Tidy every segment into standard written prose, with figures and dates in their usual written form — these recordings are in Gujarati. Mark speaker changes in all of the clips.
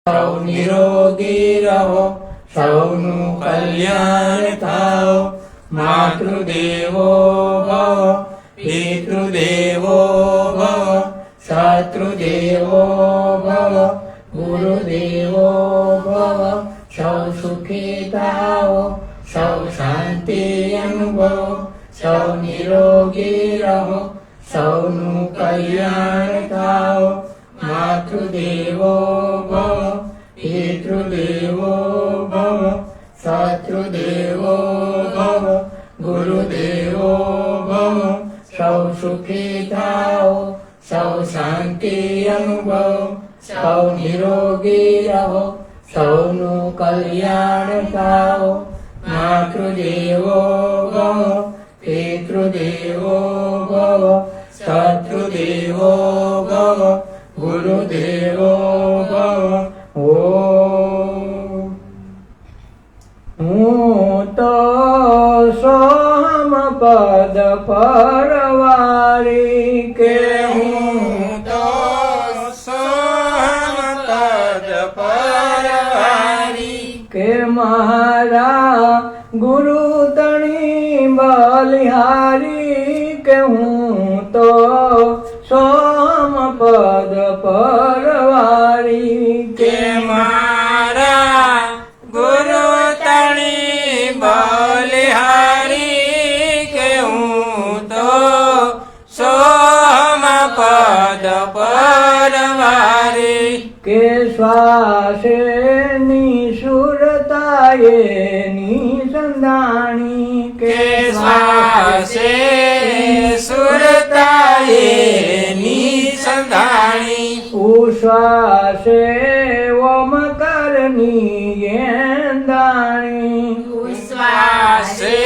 Speaker 1: સૌ નિરોગી રહો, સૌનું કલ્યાણ થાઓ. માતૃદેવો ભવ, પિતૃદેવો ભવ, શત્રુદેવો ભવ, ગુરુદેવો ભવ. સૌ સુખી થાઓ, સૌ શાંતિ અનુભવો, સૌ નિરોગી રહો, સૌનું કલ્યાણ થાઓ. માતૃદેવો ભવ, પિતૃદેવો ભવ, શત્રુદેવો ભવ, ગુરુદેવો ભવ. સૌ સુખી થાઓ, સૌ શાંતિ અનુભવો, સૌ નિરોગી રહો, સૌનું કલ્યાણ થાઓ. માતૃદેવો ભવ, પિતૃદેવો ભવ, શત્રુદેવો ભવ, ગુરુદેવો ભવ. હું તો સોમપદ પરવારી કે
Speaker 2: હું તો સોમપદ પરવારી
Speaker 1: કે મારા ગુરુ તણી બલિહારી કે હું તો સોમપદ પરવારી
Speaker 2: કે મારા ગુરુ તણી બલિહારી કે હું તો સોમપદ પરવારી
Speaker 1: કે શ્વાસે નિસુરતાએ નિસંધાણી
Speaker 2: કે શ્વાસે સુરતાએ નિસંધાણી
Speaker 1: ઉશ્વાસે ઓમકારની એંધાણી
Speaker 2: ઉશ્વાસે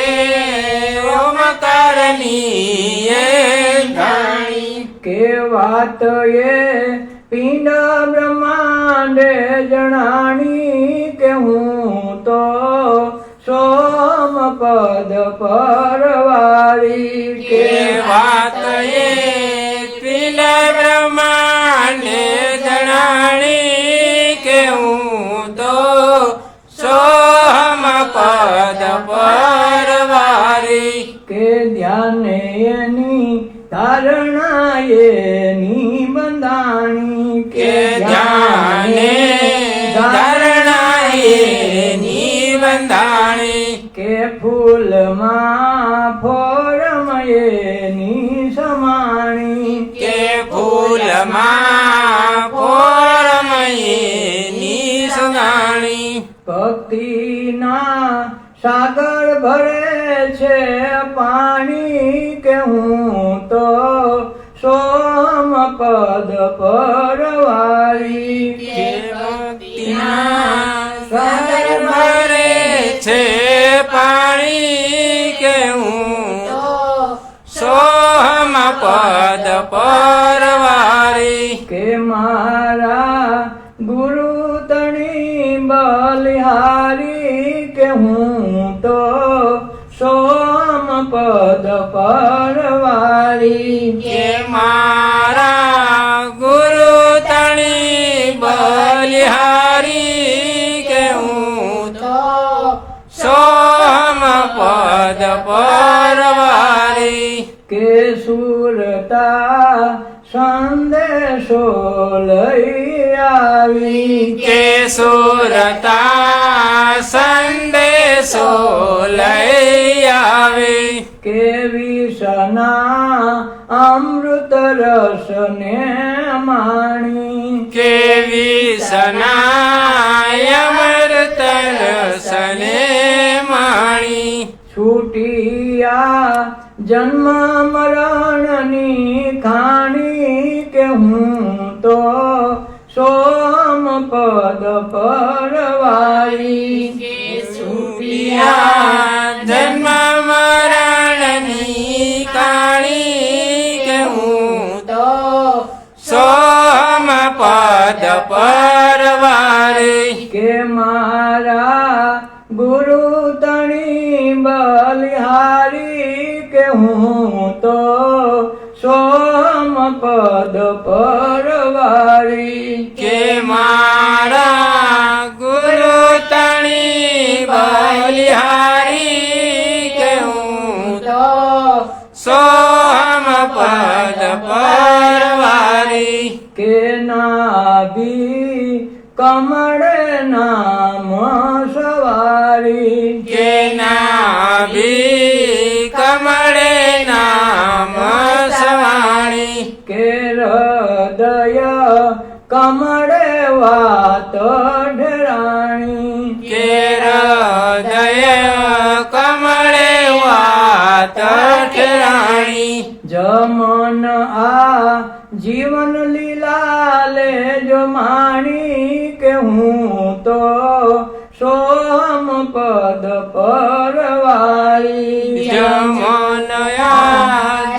Speaker 2: ઓમકારની એંધાણી
Speaker 1: કે વાત એ પિંડ બ્રહ્માંડે જણાણી કે હું તો સોમપદ પરવારી
Speaker 2: કે વાત એ પિંડ બ્રહ્માંડે જણાણી કે હું તો સોમપદ પરવારી
Speaker 1: કે ધ્યાને એની ધારણા એની બંધાણી
Speaker 2: કે ધ્યાને ધારણા એની બંધાણી
Speaker 1: કે ફૂલમાં ફોરમ એની સમાણી
Speaker 2: કે ફૂલમાં ફોરમ એની સગાણી
Speaker 1: ભક્તિના સાગર ભરે છે પાણી કે હું તો સોમપદ પરવારી
Speaker 2: કે ભક્તિના સાગર ભરે છે પાણી કે હું તો સોમપદ પરવારી
Speaker 1: કે મારા ગુરુ તણી બલિહારી કે હું તો સોમપદ પરવારી
Speaker 2: કે મારા ગુરુ તણી બલિહારી કે હું તો સોમપદ પરવારી
Speaker 1: કે સુરતા સંદેશો લઈ આવી
Speaker 2: કે સુરતા સંદેશો લઈ આવી
Speaker 1: કે વિષના અમૃત રસને માણી
Speaker 2: કે વિષના અમૃત રસને માણી
Speaker 1: છૂટિયા જન્મ મરણની ખાણી કે હું તો સોમપદ પરવારી
Speaker 2: કે છૂટિયા જન્મ મરણની કાણી કે હું તો સોમપદ પરવારી
Speaker 1: કે મારા ગુરુ તણી બલિહારી કે હું તો સોમપદ પરવારી
Speaker 2: કે મારા
Speaker 1: કમળે નામ સવારી
Speaker 2: કે નાભી કમળે નામ સવાણી
Speaker 1: કે હૃદય કમળે વાત ઢરાણી
Speaker 2: કે હૃદય કમળે વાત ઠરાણી
Speaker 1: જમન આ જીવન લીલા લેજો માણી કે હું તો સોમ પદ પરવારી
Speaker 2: જમનયા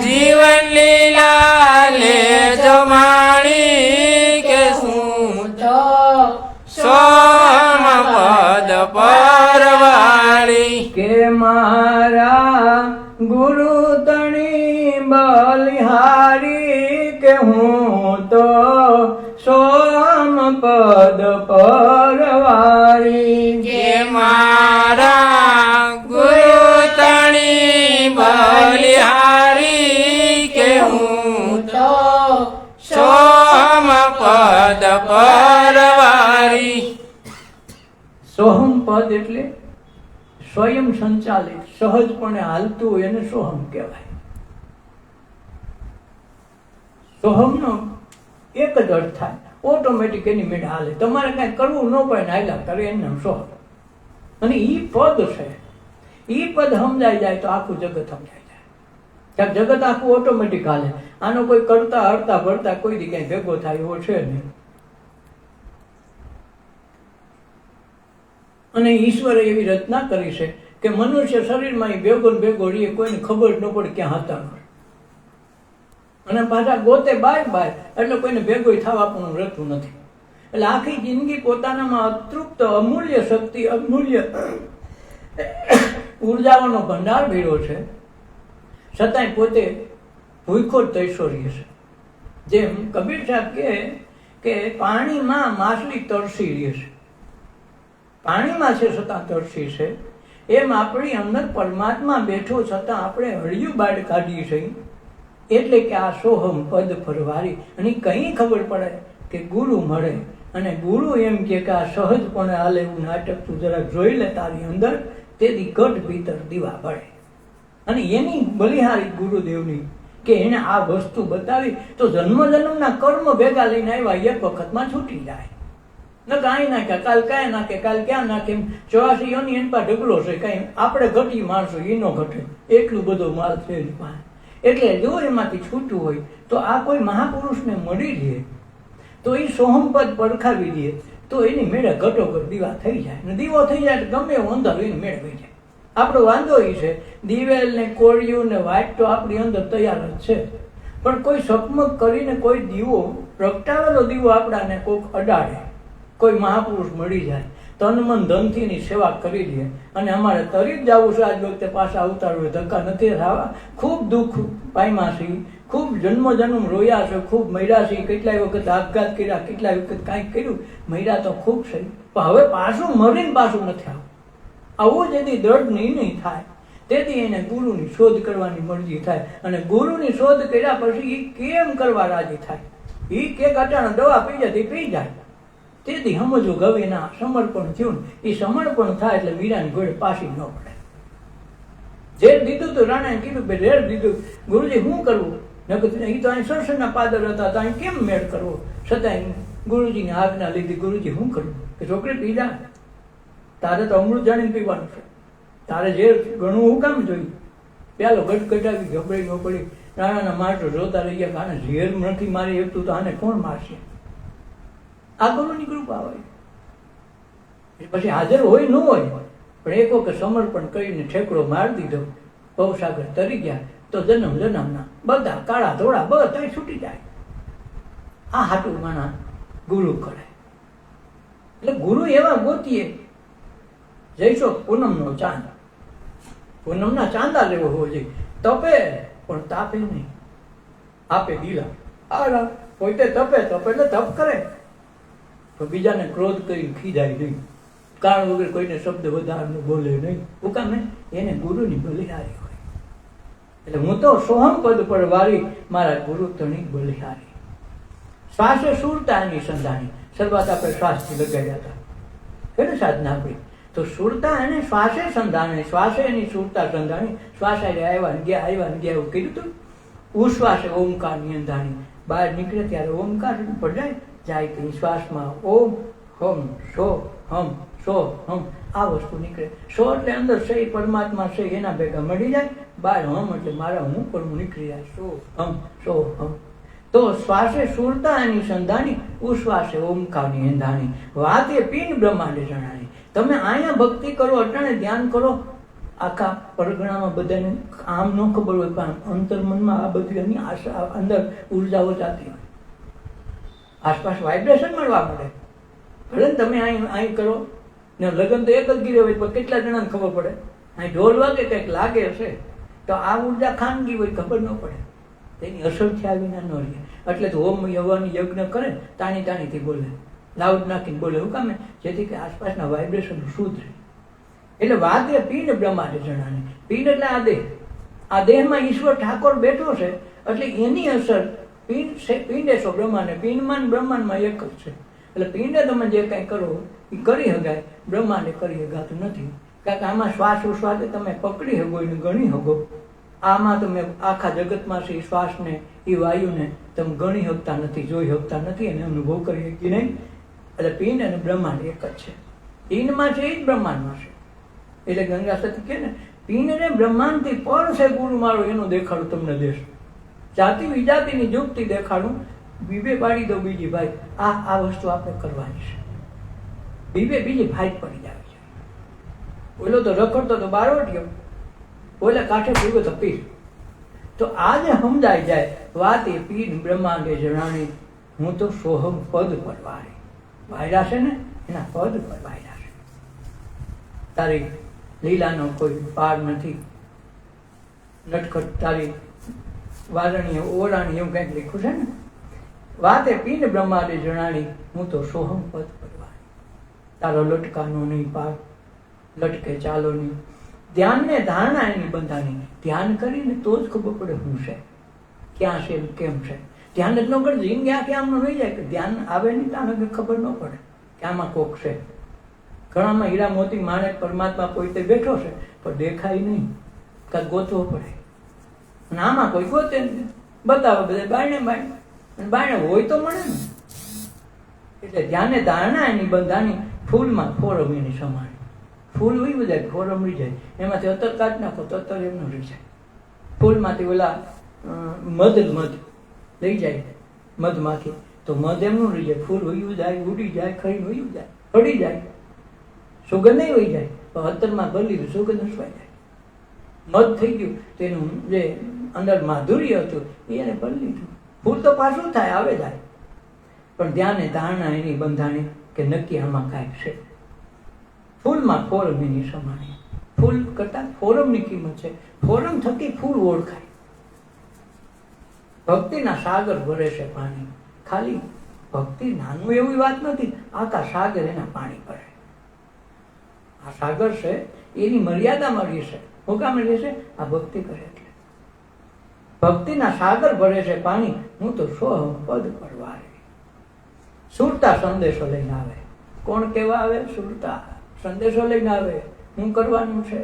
Speaker 2: જીવન લીલા લે જમાણી કે શું તો સોમ પદ પરવાળી
Speaker 1: કે મારા ગુરુ તણી બલિહારી કે હું તો સોમ પદ પરવારી
Speaker 2: કે મારા ગુરુ તણી બલિહારી કે હું તો સોમ પદ પરવારી
Speaker 1: સોહમ પદ એટલે સ્વયં સંચાલિત સહજપણે હાલતું હોય એને સોહમ કહેવાય. સોહમનો એક જ અર્થ થાય, ઓટોમેટિક એની મેળ હાલે, તમારે કઈ કરવું ન પડે ને હાલ્યા કરે એનું નામ સોહમ. અને ઈ પદ છે, ઈ પદ સમજાઈ જાય તો આખું જગત સમજાઈ જાય. કારણ જગત આખું ઓટોમેટિક હાલે. આનો કોઈ કરતા હરતા ભરતા કોઈ દી કઈ ભેગો થાય એવો છે નહીં. અને ઈશ્વરે એવી રચના કરી છે કે મનુષ્ય શરીરમાં ભેગો ને ભેગો રહીએ, કોઈને ખબર ન પડે ક્યાં હતા. અને પાછા ગોતે બાય એટલે કોઈને ભેગો થવા આપણું રહેતું નથી. એટલે આખી જિંદગી પોતાનામાં અતૃપ્ત અમૂલ્ય શક્તિ, અમૂલ્ય ઉર્જાઓનો ભંડાર ભેળો છે, છતાંય પોતે ભૂખો જ તૈસો રહે છે. જેમ કબીર સાહેબ કહે કે પાણીમાં માછલી તરસી રહે છે, પાણીમાં છે છતાં તરસી છે, એમ આપણી અંદર પરમાત્મા બેઠો છતાં આપણે હળિયું બાળ કાઢીએ છીએ. એટલે કે આ સોહમ પદ પરવારી. અને કઈ ખબર પડે કે ગુરુ મળે અને ગુરુ એમ કે આ સહજપણે હાલે એવું નાટક તું જરાક જોઈ લે તારી અંદર, તેથી ઘટ ભીતર દીવા બળે. અને એની બલિહારી ગુરુદેવની કે એને આ વસ્તુ બતાવી તો જન્મ જન્મના કર્મ ભેગા લઈને આવ્યા એક વખતમાં છૂટી જાય. ન કાંઈ નાખે, કાલ કાંઈ નાખે, કાલ ક્યાં નાખે. 84 યોની એની પાસે ઢગલો છે, કાંઈ આપણે ઘટી માણસો એનો ઘટે, એટલું બધો માલ છે એની પાસે. એટલે જો એમાંથી છૂટવું હોય તો આ કોઈ મહાપુરુષને મળી લે તો એ સોહમપદ પડખાવી દે તો એની મેળે ઘટોઘટ દીવા થઈ જાય. ને દીવો થઈ જાય તો ગમે એવું અંધારું એને મેળવી જાય. આપણો વાંધો એ છે દિવેલ ને કોળિયું ને વાટ તો આપણી અંદર તૈયાર જ છે, પણ કોઈ સપમક કરીને કોઈ દીવો પ્રગટાવેલો દીવો આપણાને કોઈક અડાડે, કોઈ મહાપુરુષ મળી જાય, તન મન ધનથી ની સેવા કરી લે. અને અમારે તરી જ જવું છે આજ વખતે પાછા અવતારો, ધક્કા નથી થવા. ખૂબ દુઃખ પામ્યા છે, ખૂબ જન્મ જન્મ રોયા છે, ખૂબ મર્યા છે, કેટલાય વખત આપઘાત કર્યા, કેટલાય વખત કાંઈક કર્યું, મર્યા તો ખૂબ છે, પણ હવે પાછું મરીને પાછું નથી આવું. આવું જેથી દ્રઢ નિર્ણય થાય તેથી એને ગુરુની શોધ કરવાની મરજી થાય. અને ગુરુની શોધ કર્યા પછી એ કેમ કરવા રાજી થાય? એ કે અચાનક દવા પી જાય પી જાય. તેથી સમજો ગવેના સમર્પણ થયું ને, એ સમર્પણ થાય એટલે મીરાની ઘોડે પાછી ન પડે. ઝેર દીધું તો રાણાએ કીધું કે ઝેર દીધું, ગુરુજી શું કરવું? એ તો અહીં સરસરના પાદર હતા તો અહીં કેમ મેળ કરવો? છતાં ગુરુજીની આજ્ઞા લીધી, ગુરુજી શું કરવું? કે છોકરી પી જા, તારે તો અમૃત જાણીને પીવાનું છે, તારે ઝેર ઘણું હું કામ જોયું? પેલો ગટગટાવી ગભરાઈ ન પડી. રાણાના માણસો જોતા રહી ગયા, આને ઝેર નથી મારી એકતું તો આને કોણ મારશે? આ ગુરુની કૃપા હોય. પછી હાજર હોય ન હોય, પણ એક વખત સમર્પણ કરીને ઠેકડો મારી દીધો, ભવસાગર તરી ગયા તો જન્મ જન્મના બધા કાળા ધોળા બધા છૂટી જાય. આ હાટું માણા ગુરુ કરે. એટલે ગુરુ એવા ગોતીએ જઈશો પૂનમનો ચાંદ, પૂનમના ચાંદા લેવો હોવો જોઈએ. તપે પણ તાપે નહીં, આપે દિલા. આ પોતે તપે એટલે તપ કરે, તો બીજાને ક્રોધ કરીને ખીજાય નહીં, કારણ વગર કોઈને શબ્દ વધારનું બોલે નહીં. હું કામ એને ગુરુની બલિહારી હોય. એટલે હું તો સોહમ પદ પર વારી, મારા ગુરુ તણી બલિહારી. શ્વાસે સુરતા એની સંધાની, શરૂઆત આપણે શ્વાસથી લગાડ્યા હતા, છે ને સાધના આપણી. તો સુરતા એને શ્વાસે સંધાણે, શ્વાસે એની સુરતા સંધાણી. શ્વાસ આવ્યા ને ગયા, આવ્યા ને ગયા, એવું કીધું હતું. ઉશ્વાસે ઓમકારની અંધાણી. બહાર નીકળે ત્યારે ઓમકાર પડાય જાય કે શ્વાસમાં ઓમ હમ સો હમ સો હમ આ વસ્તુ નીકળે. સો એટલે અંદર છે પરમાત્મા છે એના ભેગા મળી જાય. બહાર હમ એટલે મારા હું પણ નીકળી જાય. સો હમ. તો શ્વાસે સુરતા એની સંધાણી, ઉશ્વાસે ઓમકારની અંધાણી. વાત એ પિંડ બ્રહ્માંડે જણાણી. તમે અહીંયા ભક્તિ કરો, અટાણે ધ્યાન કરો, આખા પરગણામાં બધાને આમ ન ખબર હોય પણ અંતર્મનમાં આ બધી એની આશા અંદર ઉર્જાઓ જાતી હોય, આસપાસ વાઇબ્રેશન મળવા મળે. ભલે ને તમે અહીં કરો ને લગ્ન તો એક જ ગીરે હોય પણ કેટલા જણાને ખબર પડે. અહીં ઢોલ વાગે કંઈક લાગે હશે તો આ ઉર્જા ખાનગી હોય, ખબર ન પડે, તેની અસર થયા વિના ન રહે. એટલે તો હોમ યવન યજ્ઞ કરે તાણી તાણીથી બોલે, લાઉડ નાખીને બોલે. શું કામે? જેથી કે આસપાસના વાઇબ્રેશન શુદ્ધ રહે. એટલે વાત એ પિંડ બ્રહ્માંડે જણાને. પિંડ એટલે આ દેહ. આ દેહમાં ઈશ્વર ઠાકોર બેઠો છે એટલે એની અસર પિંડ છે. પિંડેશો બ્રહ્માંડે. પિંડમાં બ્રહ્માંડમાં એક જ છે. એટલે પિંડે તમે જે કંઈ કરો એ કરી શકાય, બ્રહ્માંડે કરી શકાતું નથી. કારણ કે આમાં શ્વાસ ઉશ્વાસે તમે પકડી શકો ને ગણી શકો. આમાં તમે આખા જગતમાં છે શ્વાસને એ વાયુને તમે ગણી શકતા નથી, જોઈ શકતા નથી અને અનુભવ કરી શકી નહીં. એટલે પિંડ અને બ્રહ્માંડ એક જ છે. પિંડમાં છે એ જ બ્રહ્માંડમાં છે. એટલે ગંગા સતી કહે ને, પિંડને બ્રહ્માંડથી પર છે ગુરુ મારો, એનું દેખાડું તમને દેશ. જાતિ વિજાતિની જુગતી દેખાડું, બીબે પાડી દો બીજી ભાઈ. આ વસ્તુ આપણે કરવાની છે. બીબે બીજી ભાઈ પડી જાય છે. ઓલો તો રખડતો તો બારવટીયો, ઓલે કાંઠે પીવો તો પીર. તો આજે સમજાઈ જાય વાત એ પીર બ્રહ્માંડે જણાણી. હું તો સોહમ પદ પર વાયરા છે ને એના પદ પર વાયરા છે. તારી લીલાનો કોઈ પાર નથી. નટખટ તારી વારણીય ઓરાણી એવું કંઈક લખ્યું છે ને. વાત એ પિંડ બ્રહ્માંડે જણાણી. હું તો સોહમ પદ પર વાળી. તારો લટકાનો નહીં પાર, લટકે ચાલો નહીં. ધ્યાનને ધારણા એની બંધાની. ધ્યાન કરીને તો જ ખબર પડે હું છે, ક્યાં છે, કેમ છે. ધ્યાન જ ન કરે જિંદગી આખી આમનું રહી જાય કે ધ્યાન આવે નહીં તાને ખબર ન પડે કે આમાં કોક છે. ઘણામાં હીરા મોતી માણેક પરમાત્મા પોતે બેઠો છે પણ દેખાય નહીં, કાંઈક ગોતવો પડે. અને આમાં કોઈ ગોતે બતાવે બધા બાયણે બાયણે, અને બાયણે હોય તો મળે ને. એટલે ધ્યાને ધારણા એની બંધાની. ફૂલમાં ફોરમ એની સમાણી. ફૂલ ઉઈ જાય, ફોરમ રહી જાય. એમાંથી અતર કાઢ નાખો તો અતર એમનું રહી જાય. ફૂલમાંથી ઓલા મધ લઈ જાય, મધમાંથી તો મધ એમનું રહી જાય. ફૂલ ઉયું જાય, ઉડી જાય, ખરી ઉયું જાય, પડી જાય, સુગંધ નહીં વહી જાય. પણ અત્તરમાં ભલી સુગંધ ઉસવાઈ જાય. મધ થઈ ગયું તો એનું જે અંદર માધુર્ય હતું એને ભરી લીધું. ફૂલ તો પાછું થાય, આવે જાય. પણ ધ્યાને ધારણા એની બંધાણી કે નક્કી આમાં કાંઈક છે. ફૂલમાં ફોરમ એની સમાણી. ફૂલ કરતા ફોરમની કિંમત છે. ફોરમ થકી ફૂલ ઓળખાય. ભક્તિના સાગર ભરે છે પાણી. ખાલી ભક્તિ નાનું એવી વાત નથી, આખા સાગર એના પાણી ભરે. આ સાગર છે એની મર્યાદામાં રહેશે. હું કામ રહેશે? આ ભક્તિ કરે એટલે. ભક્તિના સાગર ભરે છે પાણી. હું તો સોહમ પદ પર વાળી. સુરતા સંદેશો લઈને આવે. કોણ કેવા આવે? સુરતા સંદેશો લઈને આવે. હું કરવાનું છે,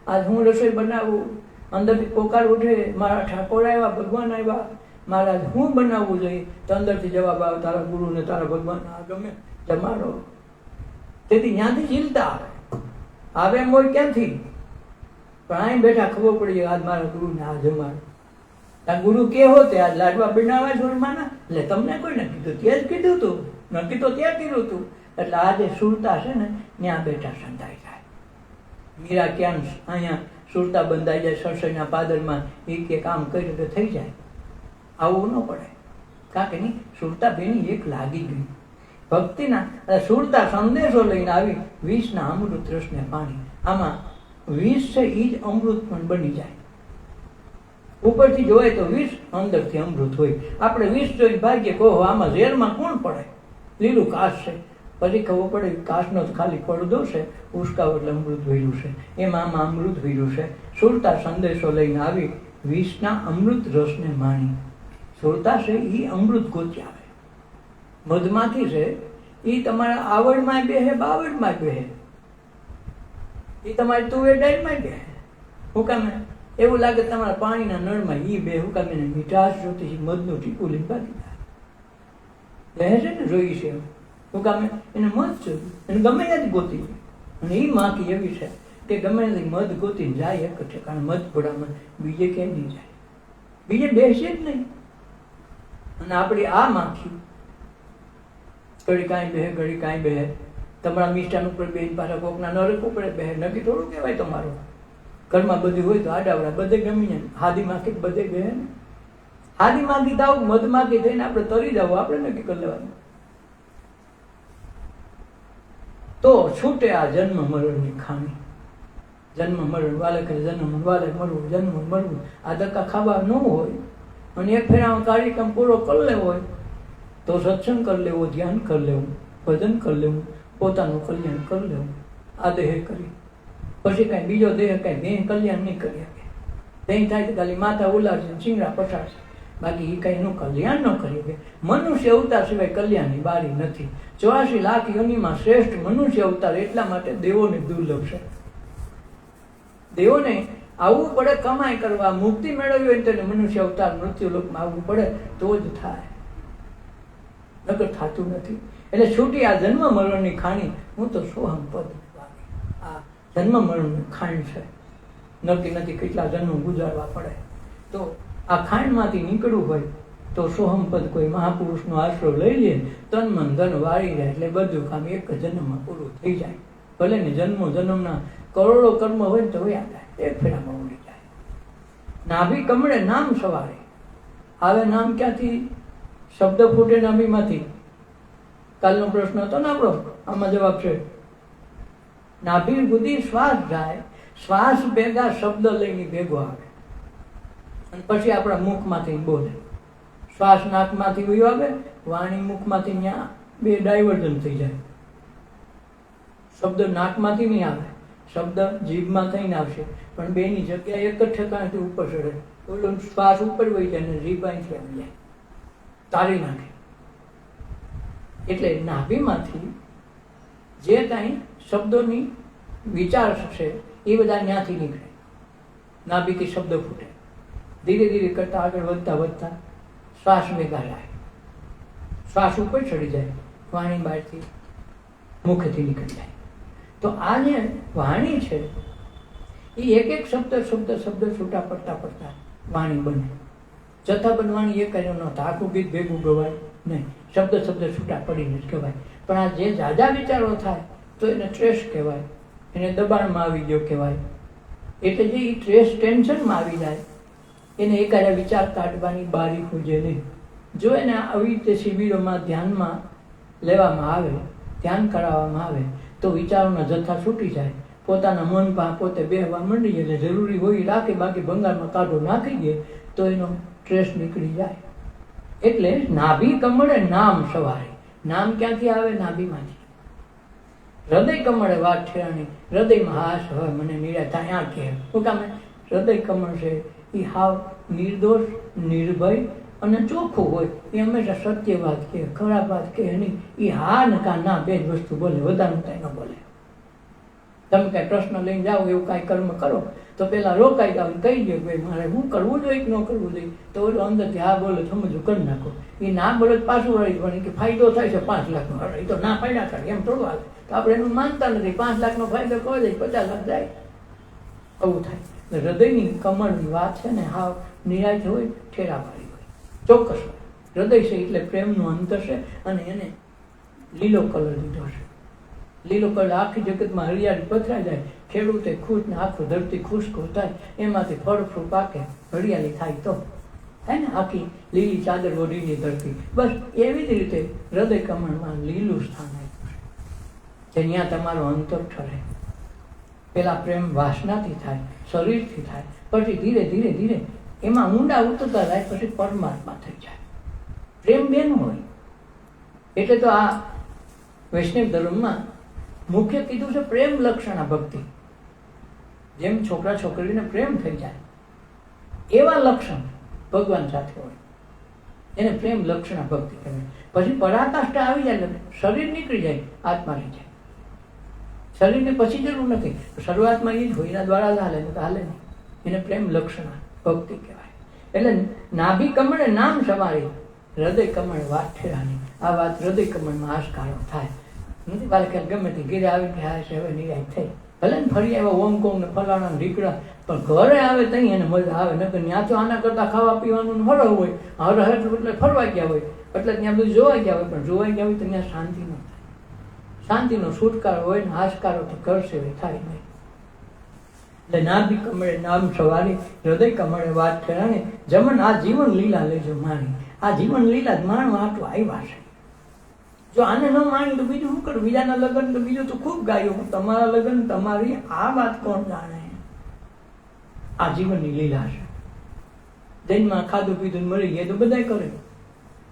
Speaker 1: આજ હું રસોઈ બનાવું. અંદરથી પોકાર ઉઠે, મારા ઠાકોર આવ્યા, ભગવાન આવ્યા, મારા હું બનાવવું જોઈએ. તો અંદરથી જવાબ આવે, તારા ગુરુને તારા ભગવાન આ ગમે જમાડો. તેથી ત્યાંથી ચિંતા આવે. આવે એમ હોય ક્યાંથી? પણ અહીં બેઠા ખબર પડી જાય આજ મારા ગુરુને આ જમાડો. ત્યાં ગુરુ કેવો તે આજ લાડવા બનાવ્યા સુરમાના. એટલે તમને કોઈને કીધું? તે જ કીધું તું, નક્કી તો ત્યાં કીધું તું. એટલે આજે સુરતા છે ને ત્યાં બેઠા સંતાઈ જાય. મીરા ક્યાં અહીંયા સુરતા બંધાઈ જાય સરસઈના પાદરમાં. એ કે કામ કર્યું તો થઈ જાય. આવું ન પડે. કારણ કે નહીં, સુરતા બેની એક લાગી ગઈ ભક્તિના. સુરતા સંદેશો લઈને આવી. વિષના અમૃત રસને પાણી. આમાં વિષ છે એ જ અમૃત પણ બની જાય. ઉપરથી જોવાય તો વિષ, અંદરથી અમૃત હોય. આપણે વિષ જોઈ ભાગ્ય કહો આમાં ઝેરમાં કોણ પડે? લીલું કાશ છે. પછી ખબર પડે કાશનો ખાલી પડદો છે, ઉસકાવ એટલે અમૃત ભર્યું છે. એમાં આમાં અમૃત ભર્યું છે. સુરતા સંદેશો લઈને આવી. વિષના અમૃત રસને માણી. સુરતા છે એ અમૃત ગોતી આવે. મધમાંથી છે એ તમારા આવડમાં બેહે બાવડમાં બેહે, એ તમારી તુવેર દાળમાં બેહે. હું કામે એવું લાગે તમારા પાણીના નળમાં ઈ બે, હું કામે એને મીઠાશ જોતી મધનું ટીપું લઈને બાકી બેહે છે ને, જોઈ છે હું કામે એને મધ જોયું, એને ગમે નથી ગોતી. અને એ માખી એવી છે કે ગમે નથી મધ ગોતીને જાય એક છે, કારણ મધ ઘોડામાં બીજે ક્યાંય નહીં જાય, બીજે બેસે જ નહીં. અને આપણી આ માખી ઘડી કાંઈ બેહે ઘડી કાંઈ બેહે, તમારા મિષ્ટાન ઉપર બેન પાછા કોકના નરક ઉપર બેહે, નક્કી થોડું કહેવાય તમારું. ઘરમાં બધું હોય તો આડાવડા બધે ગમી જાય, હાદી માખી બધે બેહે ને. હાદી માખી થાવ મધ માખી થઈને આપણે તરી જાવ, આપણે નક્કી કરી લેવાનું. તો છૂટે આ જન્મ મરણની ખામી. જન્મ મરણ વાલે કરે જન્મ વાલે મરવું, જન્મ મરવું, આ ધક્કા ખાવા ન હોય અને એક ફેરામાં કાર્યક્રમ પૂરો કરી લેવો હોય તો સત્સંગ કરી લેવો, ધ્યાન કરી લેવું, ભજન કરી લેવું, પોતાનું કલ્યાણ કરી લેવું. આ દેહ કરી પછી કાંઈ બીજો દેહ કાંઈ દેહ કલ્યાણ નહીં કરી શકે. દેહ થાય તો ખાલી માથા ઉલાડશે, ચીંગડા પછાડશે, બાકી એ કાંઈ એનું કલ્યાણ ન કરી શકે. મનુષ્ય અવતાર સિવાય કલ્યાણની બારી નથી. 84 લાખ યોનિમાં શ્રેષ્ઠ મનુષ્ય અવતાર એટલા માટે દેવોને દુર્લભ છે. દેવોને આવવું પડે કમાઈ કરવા, મુક્તિ મેળવવી હોય તેને મનુષ્ય અવતાર મૃત્યુલોકમાં આવવું પડે તો જ થાય, નકર થતું નથી. એટલે છૂટી આ જન્મ મરણની ખાણી. હું તો સોહમ પદ, આ જન્મ મરણની ખાણ છે, નક્કી નથી કેટલા જન્મ ગુજારવા પડે. તો આ ખાંડમાંથી નીકળવું હોય તો સોહમ પદ કોઈ મહાપુરુષનો આશરો લઈ લે, તન મન ધન વાળી રહે, એટલે બધું કામ એક જન્મમાં પૂરું થઈ જાય. ભલે ને જન્મો જન્મના કરોડો કર્મ હોય તો યાદ આવે, એક ફેરામાં ઉડી જાય. નાભી કમળે નામ સવારે આવે, નામ ક્યાંથી? શબ્દ ફૂટે નાભીમાંથી. કાલનો પ્રશ્ન હતો ને આપણો, આમાં જવાબ છે. નાભી સુધી શ્વાસ જાય, શ્વાસ ભેગા શબ્દ લઈને ભેગો આવે અને પછી આપણા મુખમાંથી બોલે. શ્વાસ નાકમાંથી વયો આવે, વાણી મુખમાંથી ત્યાં બે ડાયવર્ઝન થઈ જાય. શબ્દ નાકમાંથી નહીં આવે, શબ્દ જીભમાં થઈને આવશે, પણ બેની જગ્યા એક જ ઠેકાણેથી ઉપર ચડે. ઓલો શ્વાસ ઉપર વહી જાય ને જીભ અહીંથી આવી જાય, તારી નાખે. એટલે નાભીમાંથી જે કાંઈ શબ્દોની વિચાર છે એ બધા ત્યાંથી નીકળે. નાભીથી શબ્દ ફૂટે, ધીરે ધીરે કરતા આગળ વધતા વધતા શ્વાસ ભેગા જાય, શ્વાસ ઉપર ચડી જાય, વાણી બહારથી મુખથી નીકળી જાય. તો આ જે વાણી છે એ એક એક શબ્દ છૂટા પડતા પડતા વાણી બને. જથ્થાબંધ વાણી એક કર્યો નહોતા, આખું ગીત ભેગું ગવાય નહીં, શબ્દ છૂટા પડીને જ કહેવાય. પણ આ જે જાજા વિચારો થાય તો એને ટ્રેસ કહેવાય, એને દબાણમાં આવી ગયો કહેવાય. એટલે જે એ ટ્રેસ ટેન્શનમાં આવી જાય એને એકાદા વિચાર કાઢવાની બારી ખૂજે નહીં. જો એને આવી રીતે શિબિરોમાં ધ્યાનમાં લેવામાં આવે, ધ્યાન કરાવવામાં આવે તો વિચારોના જથ્થા છૂટી જાય, પોતાના મન પા પોતે બેહવા માંડી જાય. જરૂરી હોય રાખે, બાકી ભંગારમાં કાઢો નાખી દે તો એનો ટ્રેસ નીકળી જાય. એટલે નાભી કમળે નામ સવારે. નામ ક્યાંથી આવે? નાભીમાંથી. હૃદય કમળે વાત ઠેરાણી, હૃદયમાં હાશ હોય મને નિરા થાય આ કે શું કામે? હૃદય કમળ છે એ હાવ નિર્દોષ, નિર્ભય અને ચોખ્ખું હોય. એ હંમેશા સત્ય વાત કે, ખરાબ વાત કે નહીં. એ હા ને કા ના બે જ વસ્તુ બોલે, વધારે કાંઈ ન બોલે. તમે કાંઈ પ્રશ્ન લઈને જાઓ, એવું કાંઈ કર્મ કરો તો પેલા રોકાઈ જાવ, કહી દો ભાઈ મારે શું કરવું જોઈએ કે ન કરવું જોઈએ. તો ઓલો અંદરથી હા બોલે સમજો કરી નાખો. એ ના બોલે પાછું વળી પણ કે ફાયદો થાય છે 5 લાખનો, એ તો ના પાડ્યા કરે એમ થોડું હાલે. તો આપણે એનું માનતા નથી. 5 લાખનો ફાયદો કહો જાય, 50 લાખ જાય, આવું થાય. હૃદયની કમળની વાત છે ને હાવ નિરાશ હોય, ઠેરાવાળી હોય, ચોક્કસ હોય. હૃદય છે એટલે પ્રેમનું અંતર છે અને એને લીલો કલર લીધો છે. લીલો કલર આખી જગતમાં હરિયાળી પથરાઈ જાય, ખેડૂતે ખુશ ને આખું ધરતી ખુશકો થાય, એમાંથી ફળ ફ્રૂટ પાકે, હરિયાળી થાય તો હે ને આખી લીલી ચાદર ઓઢીની ધરતી. બસ એવી જ રીતે હૃદય કમળમાં લીલું સ્થાન આપ્યું છે, જ્યાં તમારો અંતર ઠરે. પેલા પ્રેમ વાસનાથી થાય, શરીરથી થાય, પછી ધીરે ધીરે ધીરે એમાં ઊંડા ઉતરતા જાય, પછી પરમાત્મા થઈ જાય. પ્રેમ બેન હોય. એટલે તો આ વૈષ્ણવ ધર્મમાં મુખ્ય કીધું છે પ્રેમ લક્ષણા ભક્તિ. જેમ છોકરા છોકરીને પ્રેમ થઈ જાય એવા લક્ષણ ભગવાન સાથે હોય. એને પ્રેમ લક્ષણા ભક્તિ કહેવાય. પછી પરાકાષ્ઠા આવી જાય એટલે શરીર નીકળી જાય, આત્મા રહી જાય. શરીરને પછી જરૂર નથી, શરૂઆતમાં એ જ હોય, એના દ્વારા જ હાલે, તો હાલે નહીં. એને પ્રેમ લક્ષણા ભક્તિ કહેવાય. એટલે નાભી કમળે નામ સમારી, હૃદય કમળ વાત ઠેરાની. આ વાત હૃદય કમળમાં આશકારો થાય નથી. બાળક ગમે તે ઘેરે આવીને થાય છે, હવે નિરાય થઈ, ભલે ને ફરી આવ્યા હોમકોંગ ને ફલાણા ઢીકડા, પણ ઘરે આવે ત્યાં એને મજા આવે. નકર ત્યાં તો આના કરતા ખાવા પીવાનું હરહ હોય, હરહ એટલે ફરવા ગયા હોય, એટલે ત્યાં બધું જોવા ગયા હોય, પણ જોવા ગયા હોય તો ત્યાં શાંતિ ન થાય. શાંતિનો છુટકારો હોય ને આશકારો તો કરશે થાય નહીં. એટલે નાભી કમળે નામ સવારી, હૃદય કમળે વાત ઠેરાણી, જમન આ જીવન લીલા લેજો માણી. આ જીવન લીલા જ માણવા આટલું આવ્યા છે. જો આને ન માણી તો બીજું શું કરું? બીજાના લગ્ન તો બીજું તો ખૂબ ગાયું, તમારા લગ્ન તમારી આ વાત કોણ જાણે? આ જીવનની લીલા છે. જન્મમાં ખાધું પીધું મળી ગયા તો બધા કરે,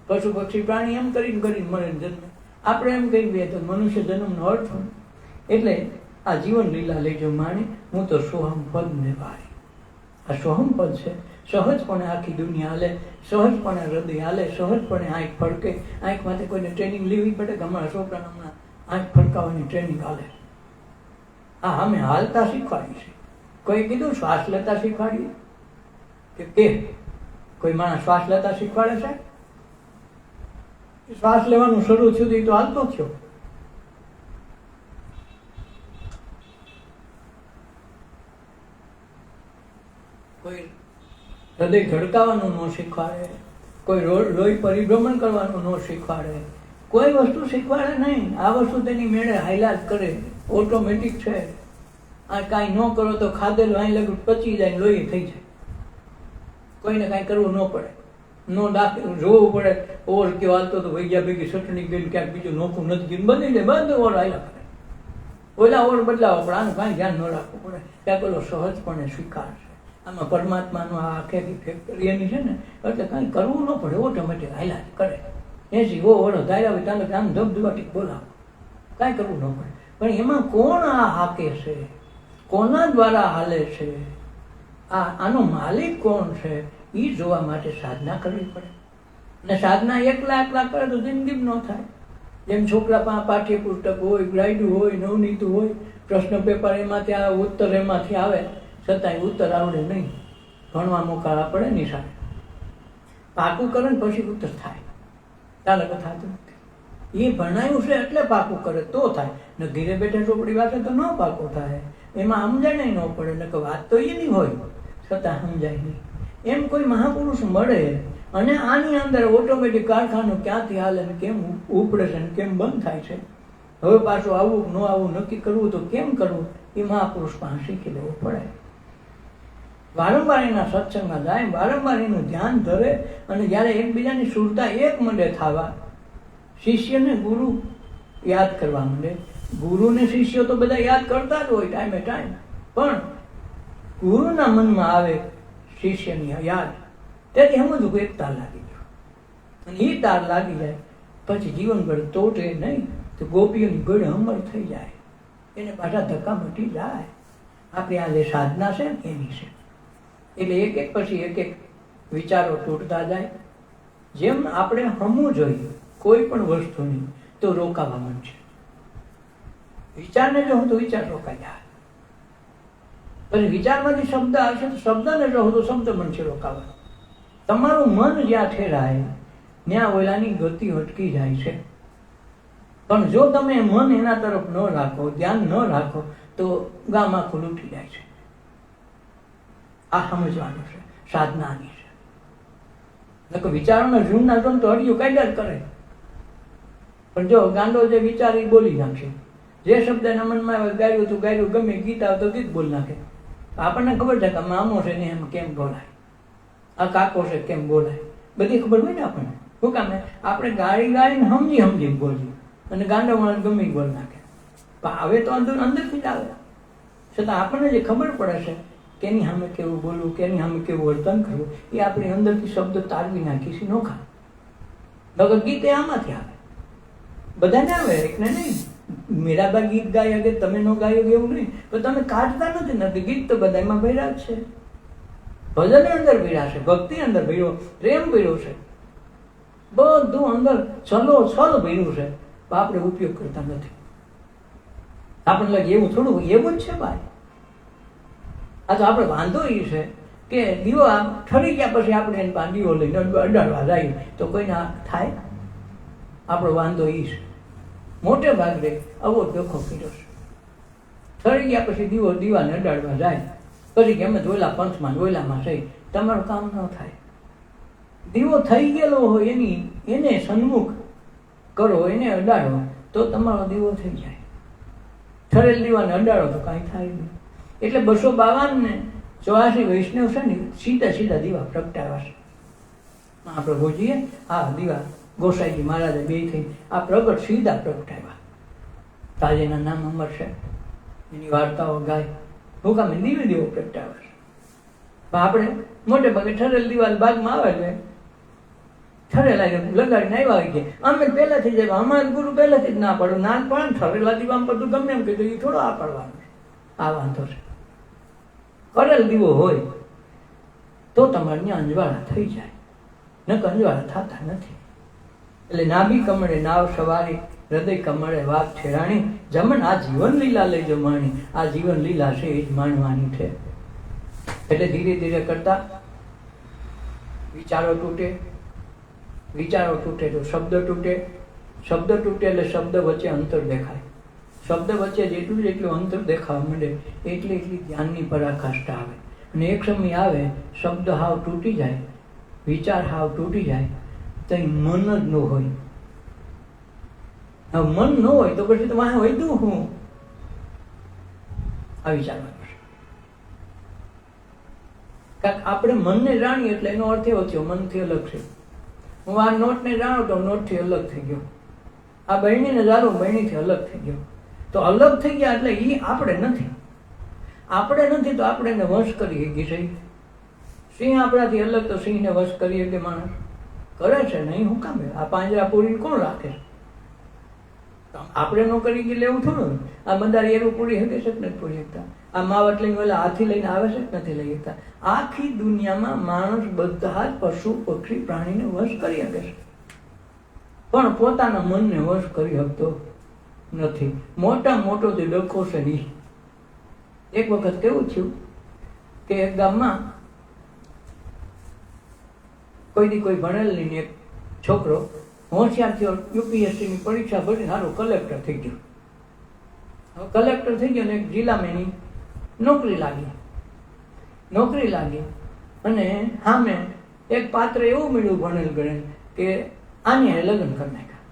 Speaker 1: પશુ પક્ષી પ્રાણી એમ કરીને મળે જન્મ. આપણે એમ કહી દઈએ તો મનુષ્ય જન્મનો અર્થ હોય. એટલે આ જીવન લીલા લેજો માણી, હું તો સોહમ પદ ને વાળી. આ સોહમ પદ છે, સહજપણે આખી દુનિયા હાલે, સહજપણે હૃદય હાલે, સહજપણે આંખ ફડકે. આંખ માટે કોઈને ટ્રેનિંગ લેવી પડે કે અમારા છોકરાને હમણાં આંખ ફડકાવવાની ટ્રેનિંગ હાલે? હા, અમે હાલતા શીખવાડી છે. કોઈ કીધું શ્વાસ લેતા શીખવાડીએ કે કોઈ માણસ શ્વાસ લેતા શીખવાડે છે? શ્વાસ લેવાનું શરૂ થયું તો હાલતો થયો. કોઈ હૃદય ધડકાવાનું ન શીખવાડે, કોઈ લોહી પરિભ્રમણ કરવાનું ન શીખવાડે, કોઈ વસ્તુ શીખવાડે નહીં. આ વસ્તુ તેની મેળે હાઈલા જ કરે, ઓટોમેટિક છે. આ કાંઈ ન કરો તો ખાધેલું અહીં લગભગ પચી જાય, લોહી થઈ જાય. કોઈને કાંઈ કરવું ન પડે, નો દાખલ જોવું પડે. ઓર કેવો હાલતો તો ભૈયા ભેગી ચટણી ગઈ, ક્યાંક બીજું નોખું નથી ગયું, બદલી દે, બધું ઓર હાલ્યા કરે. ઓલા ઓર બદલાવો પડે, આનું કાંઈ ધ્યાન ન રાખવું પડે. ત્યાં પેલો સહજપણે સ્વીકાર છે. આમાં પરમાત્માનું આ આખી ફેક્ટરી એની છે ને, એટલે કાંઈ કરવું ન પડે, ઓટોમેટિક હાલ્યા જ કરે. એસી ઓળો ધાર્યા હોય તાલે આમ ધબધબાટી બોલાવો, કાંઈ કરવું ન પડે. પણ એમાં કોણ આ હાકે છે, કોના દ્વારા હાલે છે, આનો માલિક કોણ છે, એ જોવા માટે સાધના કરવી પડે. ને સાધના એકલા કરે તો જિંદગી ન થાય. જેમ છોકરા પાસે પાઠ્યપુસ્તક હોય, ગ્રાઈડું હોય, નવનીતું હોય, પ્રશ્ન પેપર એમાંથી આવે, ઉત્તર એમાંથી આવે, છતાંય ઉત્તર આવડે નહીં. ભણવા મોકલવા પડે નિશાળે, પાકું કરે ને પછી ઉત્તર થાય. ચાલે તો થતું નથી. એ ભણાયું છે એટલે પાકું કરે તો થાય, ને ઘીરે બેઠા ચોપડી વાંચે તો ન પાકું થાય. એમાં સમજાય ન પડે, ને કે વાત તો એની હોય છતાં સમજાય નહીં. એમ કોઈ મહાપુરુષ મળે અને આની અંદર ઓટોમેટિક કારખાનું ક્યાંથી હાલે ને કેમ ઉપડે છે ને કેમ બંધ થાય છે, હવે પાછું આવવું ન આવવું નક્કી કરવું તો કેમ કરવું, એ મહાપુરુષ પાસે શીખી લેવું પડે. વારંવાર એના સત્સંગમાં જાય, વારંવાર એનું ધ્યાન ધરે, અને જ્યારે એકબીજાની સુરતા એક મંડે થવા, શિષ્યને ગુરુ યાદ કરવા માંડે. ગુરુને શિષ્યો તો બધા યાદ કરતા જ હોય ટાઈમે ટાઈમ, પણ ગુરુના મનમાં આવે શિષ્યની યાદ, તેથી સમજવું એક તાર લાગી ગયો. અને એ તાર લાગી જાય પછી જીવનભર તોટે નહીં તો ગોપીઓની ગોળે અમર થઈ જાય, એને પાછા ધક્કા મટી જાય. આપણી આ જે સાધના છે એની છે. એટલે એક એક પછી એક એક વિચારો તૂટતા જાય. જેમ આપણે હમવું જોઈએ કોઈ પણ વસ્તુની તો રોકાવા માંડશે. વિચારને જો તો વિચાર રોકાઈ જાય, પછી વિચારમાંથી શબ્દ આવશે તો શબ્દને જો તો શબ્દ બનશે રોકાવા. તમારું મન જ્યાં ઠેરાય ત્યાં ઓલાની ગતિ અટકી જાય છે. પણ જો તમે મન એના તરફ ન રાખો, ધ્યાન ન રાખો, તો ગામ આખું લૂંટી જાય છે. આ સમજવાનું છે, સાધનાની છે. વિચારોના ઝૂમના ઝૂમ તો હડિયું કાઢ્યા જ કરે, પણ જો ગાંડો જે વિચાર એ બોલી નાખશે. જે શબ્દના મનમાં આવે ગાયું તો ગાયું, ગમે ગીત આવે તો ગીત બોલી નાખે. આપણને ખબર છે કે મામો છે ને એમ કેમ બોલાય, આ કાકો છે કેમ બોલાય, બધી ખબર હોય ને આપણને. શું કામે આપણે ગાડી ગાડીને સમજી બોલીએ, અને ગાંડો માણસ ગમે બોલ નાખે. પણ હવે તો અંદરથી જ આવે, છતાં આપણને જે ખબર પડે છે કેની સામે કેવું બોલવું, કેની સામે કેવું વર્તન કરવું, એ આપણી અંદરથી શબ્દ તારવી નાખીશું નોખા. ભગવદ્ ગીતા આમાંથી આવે, બધાને આવે, એકને નહીં. મીરાબા ગીત ગાયા કે તમે ન ગાયો એવું નહીં, તો તમે કાઢતા નથી. ગીત તો બધામાં ભર્યા જ છે. ભજન અંદર ભર્યા છે, ભક્તિ અંદર ભર્યો, પ્રેમ ભર્યો છે. બધું અંદર છલો છલ ભર્યું છે, આપણે ઉપયોગ કરતા નથી. આપણને લાગે એવું થોડું, એવું જ છે ભાઈ. આ તો આપણે વાંધો એ છે કે દીવો આમ ઠરી ગયા પછી આપણે એને પાસે દીવો લઈને અડાડવા જાય તો કોઈને થાય? આપણો વાંધો એ છે. મોટે ભાગે આવો દેખો કર્યો છે. ઠરી ગયા પછી દીવાને અડાડવા જાય પછી કે અમે ધોયલા પંથમાં ધોયલામાં થઈ, તમારું કામ ન થાય. દીવો થઈ ગયેલો હોય એને સન્મુખ કરો, એને અડાડો તો તમારો દીવો થઈ જાય. ઠરેલ દીવાને અડાડો તો કાંઈ થાય નહીં. એટલે 252 ને 84 વૈષ્ણવ છે ને સીધા સીધા દીવા પ્રગટાવ્યા છે. મહાપ્રભુજીએ આ દીવા ગોસાઈજી મહારાજે બે થઈ આ પ્રગટ સીધા પ્રગટાવ્યા. તાજેના નામ અમર છે, એની વાર્તાઓ ગાય. હું કામે દીવો પ્રગટાવ્યા છે. આપણે મોટે ભાગે ઠરેલ દીવા ભાગમાં આવે છે, ઠરેલા લગાડીને આવ્યા કે અમે પહેલાથી જ અમારા ગુરુ પહેલાથી જ ના પાડું, ના પણ ઠરેલા દીવા બધું ગમે એમ કીધું, એ થોડો આ પાડવાનો છે. આ વાંધો છે. કરેલ દીવો હોય તો તમારે ત્યાં અંજવાળા થઈ જાય, નકર અંજવાળા થતા નથી. એટલે નાભી કમળે નાવ સવારી, હૃદય કમળે વાત છેરાણી, જમન આ જીવન લીલા લઈ જમાણી. આ જીવન લીલા છે એ જ માણવાની છે. એટલે ધીરે ધીરે કરતા વિચારો તૂટે, વિચારો તૂટે તો શબ્દ તૂટે, શબ્દ તૂટે એટલે શબ્દ વચ્ચે અંતર દેખાય. શબ્દ વચ્ચે જેટલું અંતર દેખાવા માંડે એટલી ધ્યાનની પરાકાષ્ઠા આવે. અને એક સમય આવે શબ્દ હાવ તૂટી જાય, વિચાર હાવ તૂટી જાય તો મન જ ન હોય. હવે મન ન હોય તો પછી તો વાહ વધ્યું હું આ વિચારવાનું છે. કારણ આપણે મનને જાણીએ એટલે એનો અર્થ એવો થયો મનથી અલગ છે. હું આ નોટને જાણું તો નોટથી અલગ થઈ ગયો, આ બહેણીને જાણું બહેણીથી અલગ થઈ ગયો. તો અલગ થઈ ગયા એટલે એ આપણે નથી. આપણે નથી તો આપણે એને વશ કરી શકીએ છીએ. સિંહ આપણાથી અલગ તો સિંહને વશ કરી શકે માણસ? કરે છે નહીં. હું કામ? આ પાંજરા પૂરી કોણ રાખે છે? આપણે નો કરી ગયેલે એવું થોડું. આ બંદારી એરું પૂરી શકે છે કે નથી પૂરી શકતા? આ માવટ લઈને ઓલા હાથી લઈને આવે છે કે નથી લઈ શકતા? આખી દુનિયામાં માણસ બધા જ પશુ પક્ષી પ્રાણીને વશ કરી શકે છે, પણ પોતાના મનને વશ કરી શકતો નથી. મોટા મોટો જે ડખો છે એ એક વખત કેવું થયું કે એક ગામમાં કોઈ ભણેલ નહીં એક છોકરો હોશિયાર થયો, યુપીએસસીની પરીક્ષા ભરી સારો કલેક્ટર થઈ ગયો. હવે કલેક્ટર થઈ ગયો ને એક જિલ્લામાં એની નોકરી લાગી અને સામે એક પાત્ર એવું મળ્યું ભણેલ ગણેલ કે આને લગ્ન કરી નાખ્યા.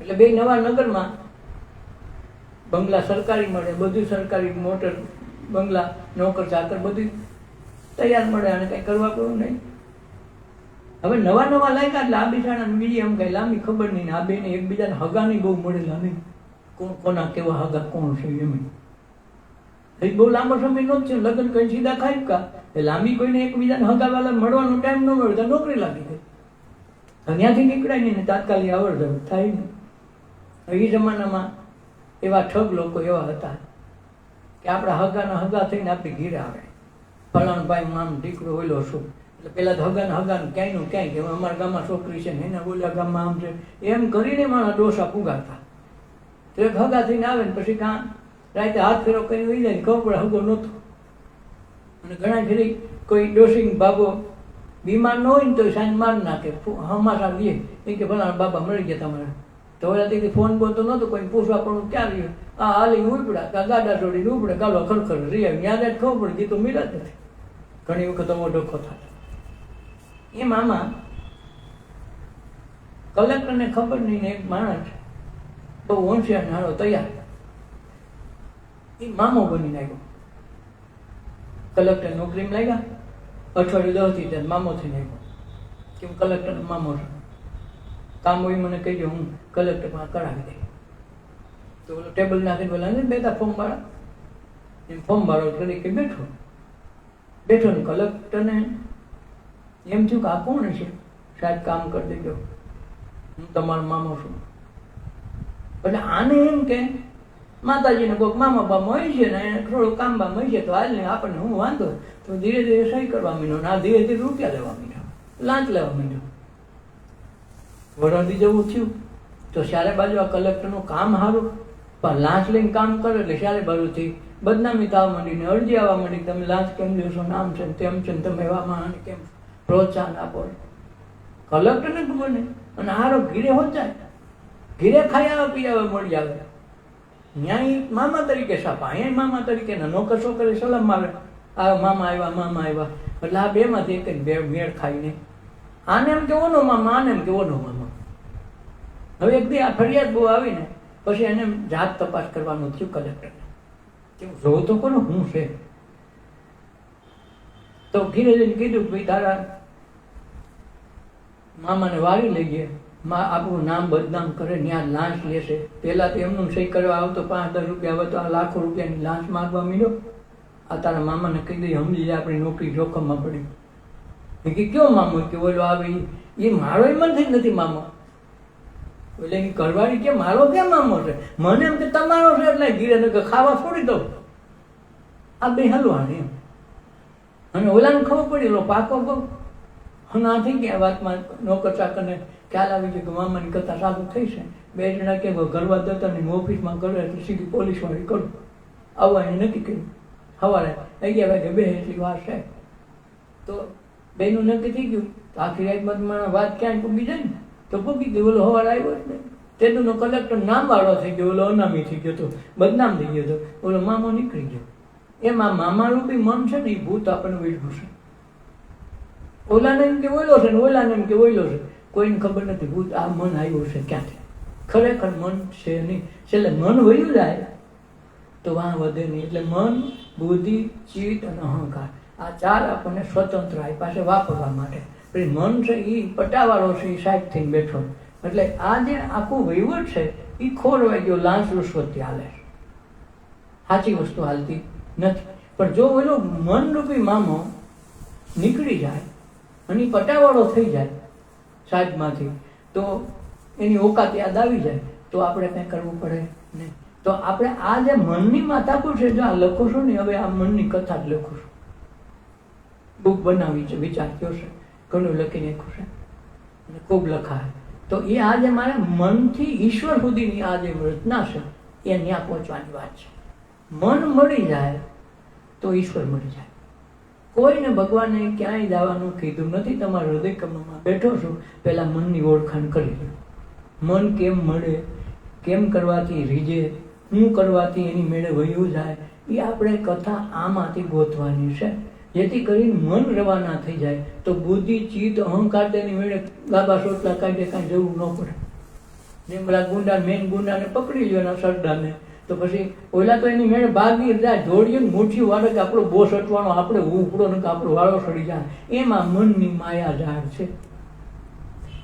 Speaker 1: એટલે બે નવા નગરમાં બંગલા સરકારી મળે, બધું સરકારી, મોટર, બંગલા, નોકર ચાકર બધું તૈયાર મળે અને કઈ કરવા પડવું નહીં. હવે નવા લાગ્યા એટલે આ બિચારાને બીજી એમ કઈ લાંબી ખબર નહીં. આ બેને એકબીજાને હગાની બહુ મળેલા નહીં, કોણ કોના કેવા હગા કોણ છે એમ. એ બહુ લાંબો સમય નો છે, લગ્ન કઈ સીધા ખાઈ કા એ લાંબી કોઈને એકબીજાને હગા વાળા મળવાનો ટાઈમ ન મળે તો નોકરી લાગી ગઈ. ત્યાંથી નીકળાય નહીં ને તાત્કાલિક આવડ જવડ થાય નહીં. એ જમાનામાં એવા ઠગ લોકો એવા હતા કે આપણા હગા થઈને આપણી ઘીરે આવે. ફલાણભાઈ આમ દીકરો ઓલો શું, એટલે પેલા તો હગાને ક્યાંયનું ક્યાંય કે અમારા ગામમાં છોકરી છે ને એના બોલ્યા ગામમાં આમ છે, એમ કરીને મારા ડોસા પુગાડતા. તો એક હગા થઈને આવે ને પછી કાં રાતે હાથ ફેરો કરીને વહી જાય, ખબર પડે હગો નહોતો. અને ઘણા ફેરી કોઈ ડોસિંગ બાબો બીમાર ન હોય ને તો સાંજ માર નાખે, હમાસા દે એ કે ભલા બાબા મળી ગયા તમારે. તો ઓલાથી ફોન બોલ તો નહોતો કોઈ પૂછવા પણ ક્યાં રહ્યું, આ હાલી ઉપડા કા ગાડા જોડીને ઉપડે ગાલો ખરખર રહી આવી, યાદ જ ખબર પડે ગીતો મિલા જ નથી. ઘણી વખત અમો ડોખો થતો. એમ આમાં કલેક્ટરને ખબર નહીં ને એક માણસ બહુ હોશિયાર નાનો તૈયાર એ મામો બની નાખ્યો. કલેક્ટર નોકરીમાં લાગ્યા, અઠવાડિયું 10 થી ત્યારે મામો થઈ નાખ્યો કે હું કલેક્ટરનો મામો છું, કામ હોય મને કહીજો હું કલેક્ટરમાં કરાવી દઈ. તો ઓલો ટેબલ નાખીને બોલા ને બેટા ફોર્મ વાળા, એમ ફોર્મ વાળો કરી કે બેઠો ને કલેક્ટરને એમ થયું કે આ કોણ છે, સાહેબ કામ કરી દેજો, હું તમારો મામો છું. એટલે આને એમ કે માતાજીને કોઈક મામા બામા હોય છે ને થોડું કામ બામ હોય છે તો હાલ ને આપણને હું વાંધો. તો ધીરે ધીરે સહી કરવા માંડ્યો ને આ ધીરે ધીરે રૂપિયા લેવા માંડ્યો, લાંચ લેવા માંડ્યો. વરદી જેવું થયું તો ચારે બાજુ આ કલેક્ટરનું કામ સારું, પણ લાંચ લઈને કામ કરે એટલે ચારે બાજુથી બદનામી થવા માંડીને અરજી આવવા માંડી, તમે લાંચ કેમ લેશો, નામ છે ને તેમ છે ને તમે એવામાં કેમ પ્રોત્સાહન આપો. કલેક્ટરને ખબર નહીં અને હારો ઘીરે હોચાય, ઘીરે ખાઈ આવે પી આવે મળી આવે. ન્યાય મામા તરીકે સાપા, અહીંયા મામા તરીકે નોકર છોકરી સલામ મારે, આ મામા આવ્યા, એટલે આ બેમાંથી એક બે મેળ ખાઈ નહીં. આને એમ કેવો મામા, આને એમ કેવો મામા. હવે એક દી આ ફરિયાદ બહુ આવીને પછી એને જાત તપાસ કરવાનું થયું કલેક્ટરને, જોવું તો કોનો હું છે. તો ઘીરે જઈને કીધું ભાઈ તારા મામાને વારી લઈએ, આપણું નામ બદનામ કરે, ત્યાં લાંચ લેશે. પેલા તો એમનું સહી કરવા આવતો 5,000 રૂપિયા, હવે તો આ લાખો રૂપિયાની લાંચ માંગવા માંડ્યો. આ તારા મામાને કહી દઈએ સમજી જાય આપણી નોકરી જોખમમાં પડી. એ કે કયો મામો કે ઓલો આવે એ મારો એમથી જ નથી મામો, એટલે એની કરવાડી કે મારો ક્યાં મામો છે, મને એમ કે તમારો છે એટલે ઘીરે કે ખાવા છોડી દઉં. આ બે હલવાણી એમ. અને ઓલાને ખબર પડી ઓલો પાકો બહુ હનાથી કે આ વાતમાં નોકર ચાકરને ખ્યાલ આવી ગયો કે મામાની કથા સારું થઈ છે. બે જણા કે ઘરવા દત્તા ને ઓફિસમાં કરે એટલે સીધી પોલીસ વાળી કરું આવું એને નક્કી કર્યું. સવારે 11 વાગે બે એટલી વાર છે તો બેનું નક્કી થઈ ગયું. તો આખી રાતમાં વાત ક્યાંય પૂગી જાય ને તો પૂગી ગયું. ઓલો સવારે આવ્યો જ નહીં, તેનો કલેક્ટર નામ વાળો થઈ ગયો, ઓલો અનામી થઈ ગયો, તો બદનામ થઈ ગયો, તો ઓલો મામો નીકળી ગયો. એમાં મામાનું બી મન છે ને એ ભૂત આપણને વેઠવું છે. ઓલાને એમ કે ઓયલો છે ને ઓલાને એમ કે ઓયલો છે, કોઈને ખબર નથી ભૂત આ મન આવ્યું છે ક્યાંથી. ખરેખર મન છે નહીં. છેલ્લે મન વયું જાય તો વાં વધે નહીં. એટલે મન, બુદ્ધિ, ચિત્ત અને અહંકાર આ 4 આપણને સ્વતંત્ર આપ્યા છે વાપરવા માટે. પછી મન છે એ પટાવાળો છે, એ સાઈડ થઈને બેઠો. એટલે આ જે આખું વહીવટ છે એ ખોરવાઈ ગયો, લાંચ રૂશ્વતથી હાલે છે, સાચી વસ્તુ હાલતી નથી. પણ જો ઓલો મનરૂપી મામો નીકળી જાય અને પટાવાળો થઈ જાય સાહેબમાંથી, તો એની ઓકાત યાદ આવી જાય તો આપણે કંઈ કરવું પડે નહીં. તો આપણે આ જે મનની માથાકૂટ છે, જો આ લખું છું ને, હવે આ મનની કથા જ લખું છું. બુક બનાવી છે, વિચાર થયો છે, ઘણું લખી નાખ્યું છે અને ખૂબ લખાય. તો એ આ જે મારે મનથી ઈશ્વર સુધીની આ જે રચના છે એ ત્યાં પહોંચવાની વાત છે. મન મળી જાય તો ઈશ્વર મળી જાય. કોઈને ભગવાને ક્યાંય જવાનું કીધું નથી. તમારા હૃદય કમળમાં બેઠો છું, પહેલા મનની ઓળખાણ કરી લો. મન કેમ મળે, કેમ કરવાથી રીજે, શું કરવાથી એની મેળે વયું જાય, એ આપણે કથા આમાંથી ગોતવાની છે. જેથી કરીને મન રવાના થઈ જાય તો બુદ્ધિ, ચિત્ત, અહંકાર તેની મેળે ગાબા સોટલા કાઢે કાંઈ જવું ન પડે. જેમ પેલા ગુંડા, મેન ગુંડાને પકડી લ્યો એના સરદારને, તો પછી ઓલા તો એની મેળે ભાગી જાય, દોડીએ મુઠ્ઠી વાળે કે આપણો બોસ અટવાનો, આપણે ઉપડો ને કે આપણો વાળો સડી જાય. એમાં મનની માયા ઝાડ છે.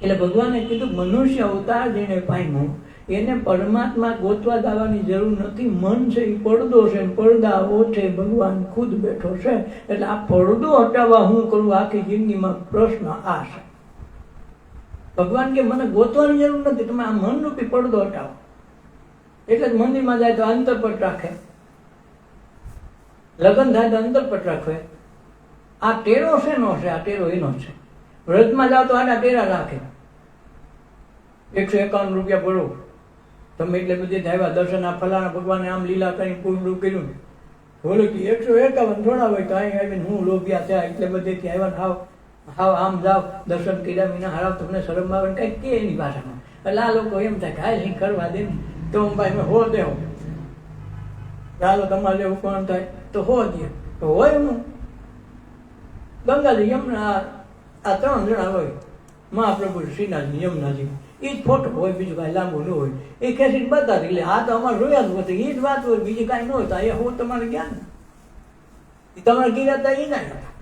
Speaker 1: એટલે ભગવાને કીધું મનુષ્ય અવતાર જેને પામ્યો એને પરમાત્મા ગોતવા દાવાની જરૂર નથી. મન છે એ પડદો છે, પડદા ઓછે ભગવાન ખુદ બેઠો છે. એટલે આ પડદો હટાવવા હું કરું આખી જિંદગીમાં પ્રશ્ન આ છે. ભગવાન કે મને ગોતવાની જરૂર નથી, તમે આ મનરૂપી પડદો હટાવો. એટલે જ મંદિરમાં જાય તો અંતરપટ રાખે, લગ્ન થાય તો અંતરપટ રાખે. આ ટેરો શેનો છે? આ ટેરો એનો છે. વ્રતમાં જાઓ તો આડા ટેરા રાખે, 151 રૂપિયા ભરો તમે, એટલે બધી આવ્યા દર્શન. આ ફલાણા ભગવાને આમ લીલા કરી પૂરું કર્યું ને, બોલો કે 151 થોડા હોય તો અહીં આવીને હું લોભિયા થયા એટલે બધેથી આવ્યા. હાવ આમ જાઓ દર્શન કર્યા વિના હારાવ, તમને શરમ આવે ને કંઈક કે એની ભાષામાં. એટલે આ લોકો એમ થાય કાંઈ નહીં કરવા દે ને, તો હું ભાઈ મેં હો દેવો, ચાલો તમારે જેવું કોણ થાય તો હો દે. તો હોય હું ગંગાજી, યમુના, આ 3 જણા હોય, મહાપ્રભુ શ્રીનાથજી, યમુનાજી, એ જ ફોટો હોય, બીજું કાંઈ લાંબુ ન હોય. એ ખેંચીને બતાવી એટલે આ તો અમારે જોયા જ હોતી, એ જ વાત હોય, બીજી કાંઈ ન હોય. તો એ હો તમારે જ્ઞાન, એ તમારે ગીરાતા એ ના હતા,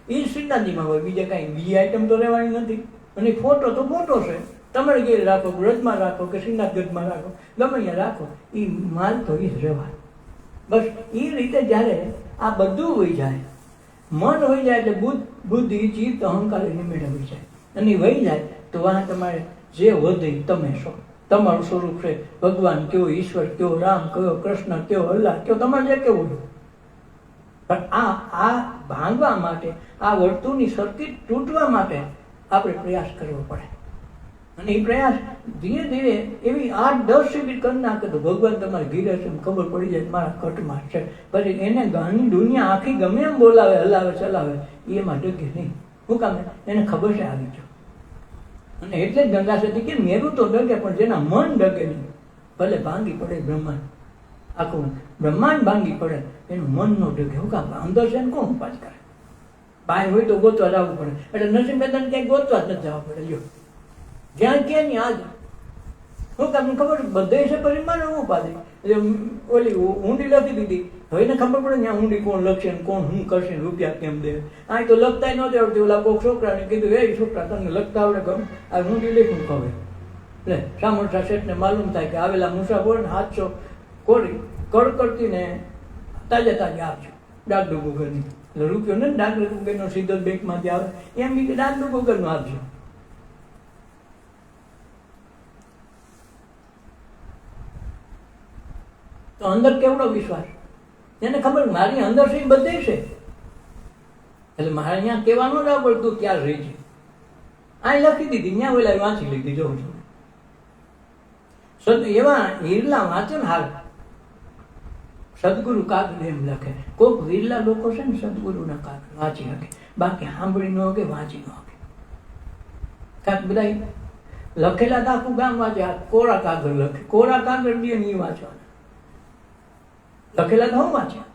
Speaker 1: એ જ શ્રીનાથજીમાં હોય, બીજે કાંઈ બીજી આઈટમ તો રહેવાની નથી. અને ફોટો તો ફોટો છે, તમારે ઘેર રાખો, વ્રજમાં રાખો કે શ્રીનાથગઢમાં રાખો, ગમે અહીંયા રાખો, એ માલ તો એ જ રહેવાય. બસ એ રીતે જ્યારે આ બધું હોઈ જાય, મન હોઈ જાય એટલે બુદ્ધિ, ચિત્ત, અહંકાર એની મેળે હોઈ જાય. અને વહી જાય તો વાહ તમારે જે વધે તમે છો, તમારું સ્વરૂપ છે. ભગવાન કયો, ઈશ્વર કયો, રામ કયો, કૃષ્ણ કયો, અલ્લાહ કયો, તમારે જે કેવું હોય. પણ આ ભાંગવા માટે, આ વર્તુળની સર્કિટ તૂટવા માટે આપણે પ્રયાસ કરવો પડે. અને એ પ્રયાસ ધીરે ધીરે એવી 8-10 શિબિર કરી નાખે તો ભગવાન તમારે ઘીરે છે ખબર પડી જાય મારા કટમાં છે. પછી એને ગાની દુનિયા આખી ગમે એમ બોલાવે, હલાવે, ચલાવે, એમાં ડગે નહીં. શું કામ? એને ખબર છે આવી ગયો. અને એટલે જ ગંગા સતી કે મેરું તો ડગે પણ જેના મન ડગે નહીં. ભલે ભાંગી પડે બ્રહ્માંડ, આખું બ્રહ્માંડ ભાંગી પડે, એનું મન નો ડગે. શું કામ? અંદર છે ને કોણ ઉપાસ કરે? બહાર હોય તો ગોતવા જવું પડે. એટલે નરસિંહ મહેતાને ક્યાંય ગોતવા જ નથી જવા પડે. જો જ્યાં કે નહીં આજ શું કામ ખબર? બધે છે પરિમાણ ઉપાધિ. ઓલી ઊંડી લખી દીધી, હવે એને ખબર પડે ત્યાં ઊંડી કોણ લખશે ને કોણ હું કરશે, રૂપિયા કેમ દે. આ તો લખતા નહોતી આવડતી. ઓલા કોઈક છોકરાને કીધું, એ છોકરા તને લખતા આવડે ગમ, આ ઊંડી લખું ખબર. એટલે સામરસા શેઠને માલુમ થાય કે આવેલા મુસાફરોને 700 કોરી કડકડતી ને તાજા તાજા આપજો ડાકડું વગરની. એટલે રૂપિયો ને ડાકડું વગરનો સીધો બેંકમાંથી આવે એમ બી કે ડાકડું વગરનું આપજો. તો અંદર કેવડો વિશ્વાસ! એને ખબર મારી અંદર છે બધે છે. એટલે મારે અહીંયા કહેવાનું જ પડતું ક્યાં રહી છે. આ લખી દીધી, ત્યાં ઓલા વાંચી લીધી. જોઉં છું એવા હિરલા વાંચે ને હાલ સદગુરુ કાગળ એમ લખે. કોઈક વિરલા લોકો છે ને સદગુરુના કાગળ વાંચી શકે, બાકી સાંભળી ન શકે, વાંચી ન શકે. કાંક બધા લખેલા તો આખું ગામ વાંચે. આ કોરા કાગળ લખે, કોરા કાગળ દે ને એ વાંચવાના. લખેલા તો હું વાંચ્યા,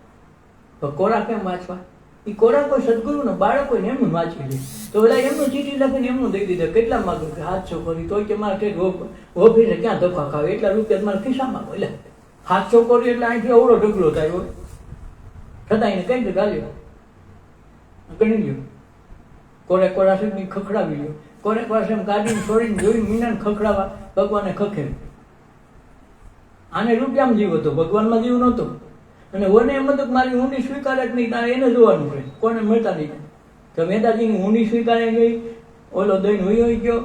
Speaker 1: તો કોરા કેમ વાંચવા? એ કોરા કોઈ સદગુરુનો બાળક હોય ને એમનું વાંચી લે. તો બધા એમનું ચીઠી લખીને એમનું દઈ દીધા. કેટલા માગો કે 700 કરી, તોય કે મારે કઈક ઓફિસે ક્યાં ધક્કા ખાવે, એટલા રૂપિયા મારા ખિસ્સામાં હોય. એટલે 700 કરી એટલે અહીંથી અવળો ઢગલો થાય હોય, છતાં એને કઈ ગાલ્યો ગણી લ્યો. કોરે કોરા સુધી ખખડાવી લ્યો. કોરે કોરા સેમ કાઢીને છોડીને જોઈને મીનાને ખખડાવા ભગવાને ખખેલ. આને રૂપિયામાં જીવ હતો, ભગવાનમાં જીવ નહોતો. અને ઓને એમ હતું મારી ઊંડી સ્વીકારે જ નહીં, તારે એને જોવાનું છે, કોને મળતા નહીં. તો મહેતાજીની ઊંડી સ્વીકારે ગઈ, ઓલો દઈને હોય ગયો.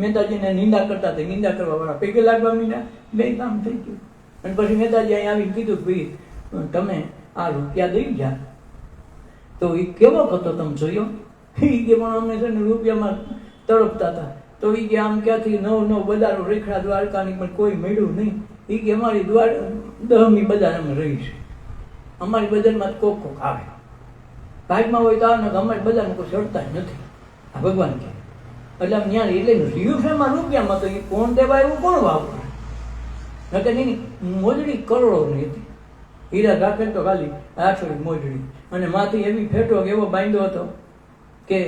Speaker 1: મહેતાજીને નિંદા કરતા હતા, નિંદા કરવા વાળા પૈકે લાગવા મીંડા, બે કામ થઈ ગયું. અને પછી મહેતાજી અહીં આવીને કીધું કે ભાઈ તમે આ રૂપિયા દઈ ગયા. તો એ કેવો હતો તમે જોયો? એ કે પણ અમને છે ને રૂપિયામાં તડપતા હતા. તો એ કે આમ ક્યાંથી નવ બજારો રેખડા દ્વારકાની પણ કોઈ મળ્યું નહીં. એ કે અમારી 10મી બજાર અમે રહી છે, અમારી બજારમાં કોક આવે, ભાગમાં હોય તો આવે ને અમારી બજારમાં કોઈ ચડતા નથી. આ ભગવાન કે એટલે આમ ત્યાં એટલે જીવ છે એમાં રૂપિયામાં. તો એ કોણ દેવા એવું કોણ વાપરે? નકે નહીં, મોજડી કરોડોની હતી. હીરા રાખે તો ખાલી 800 મોજડી, અને માથી એવી ફેટો એવો બાંધ્યો હતો કે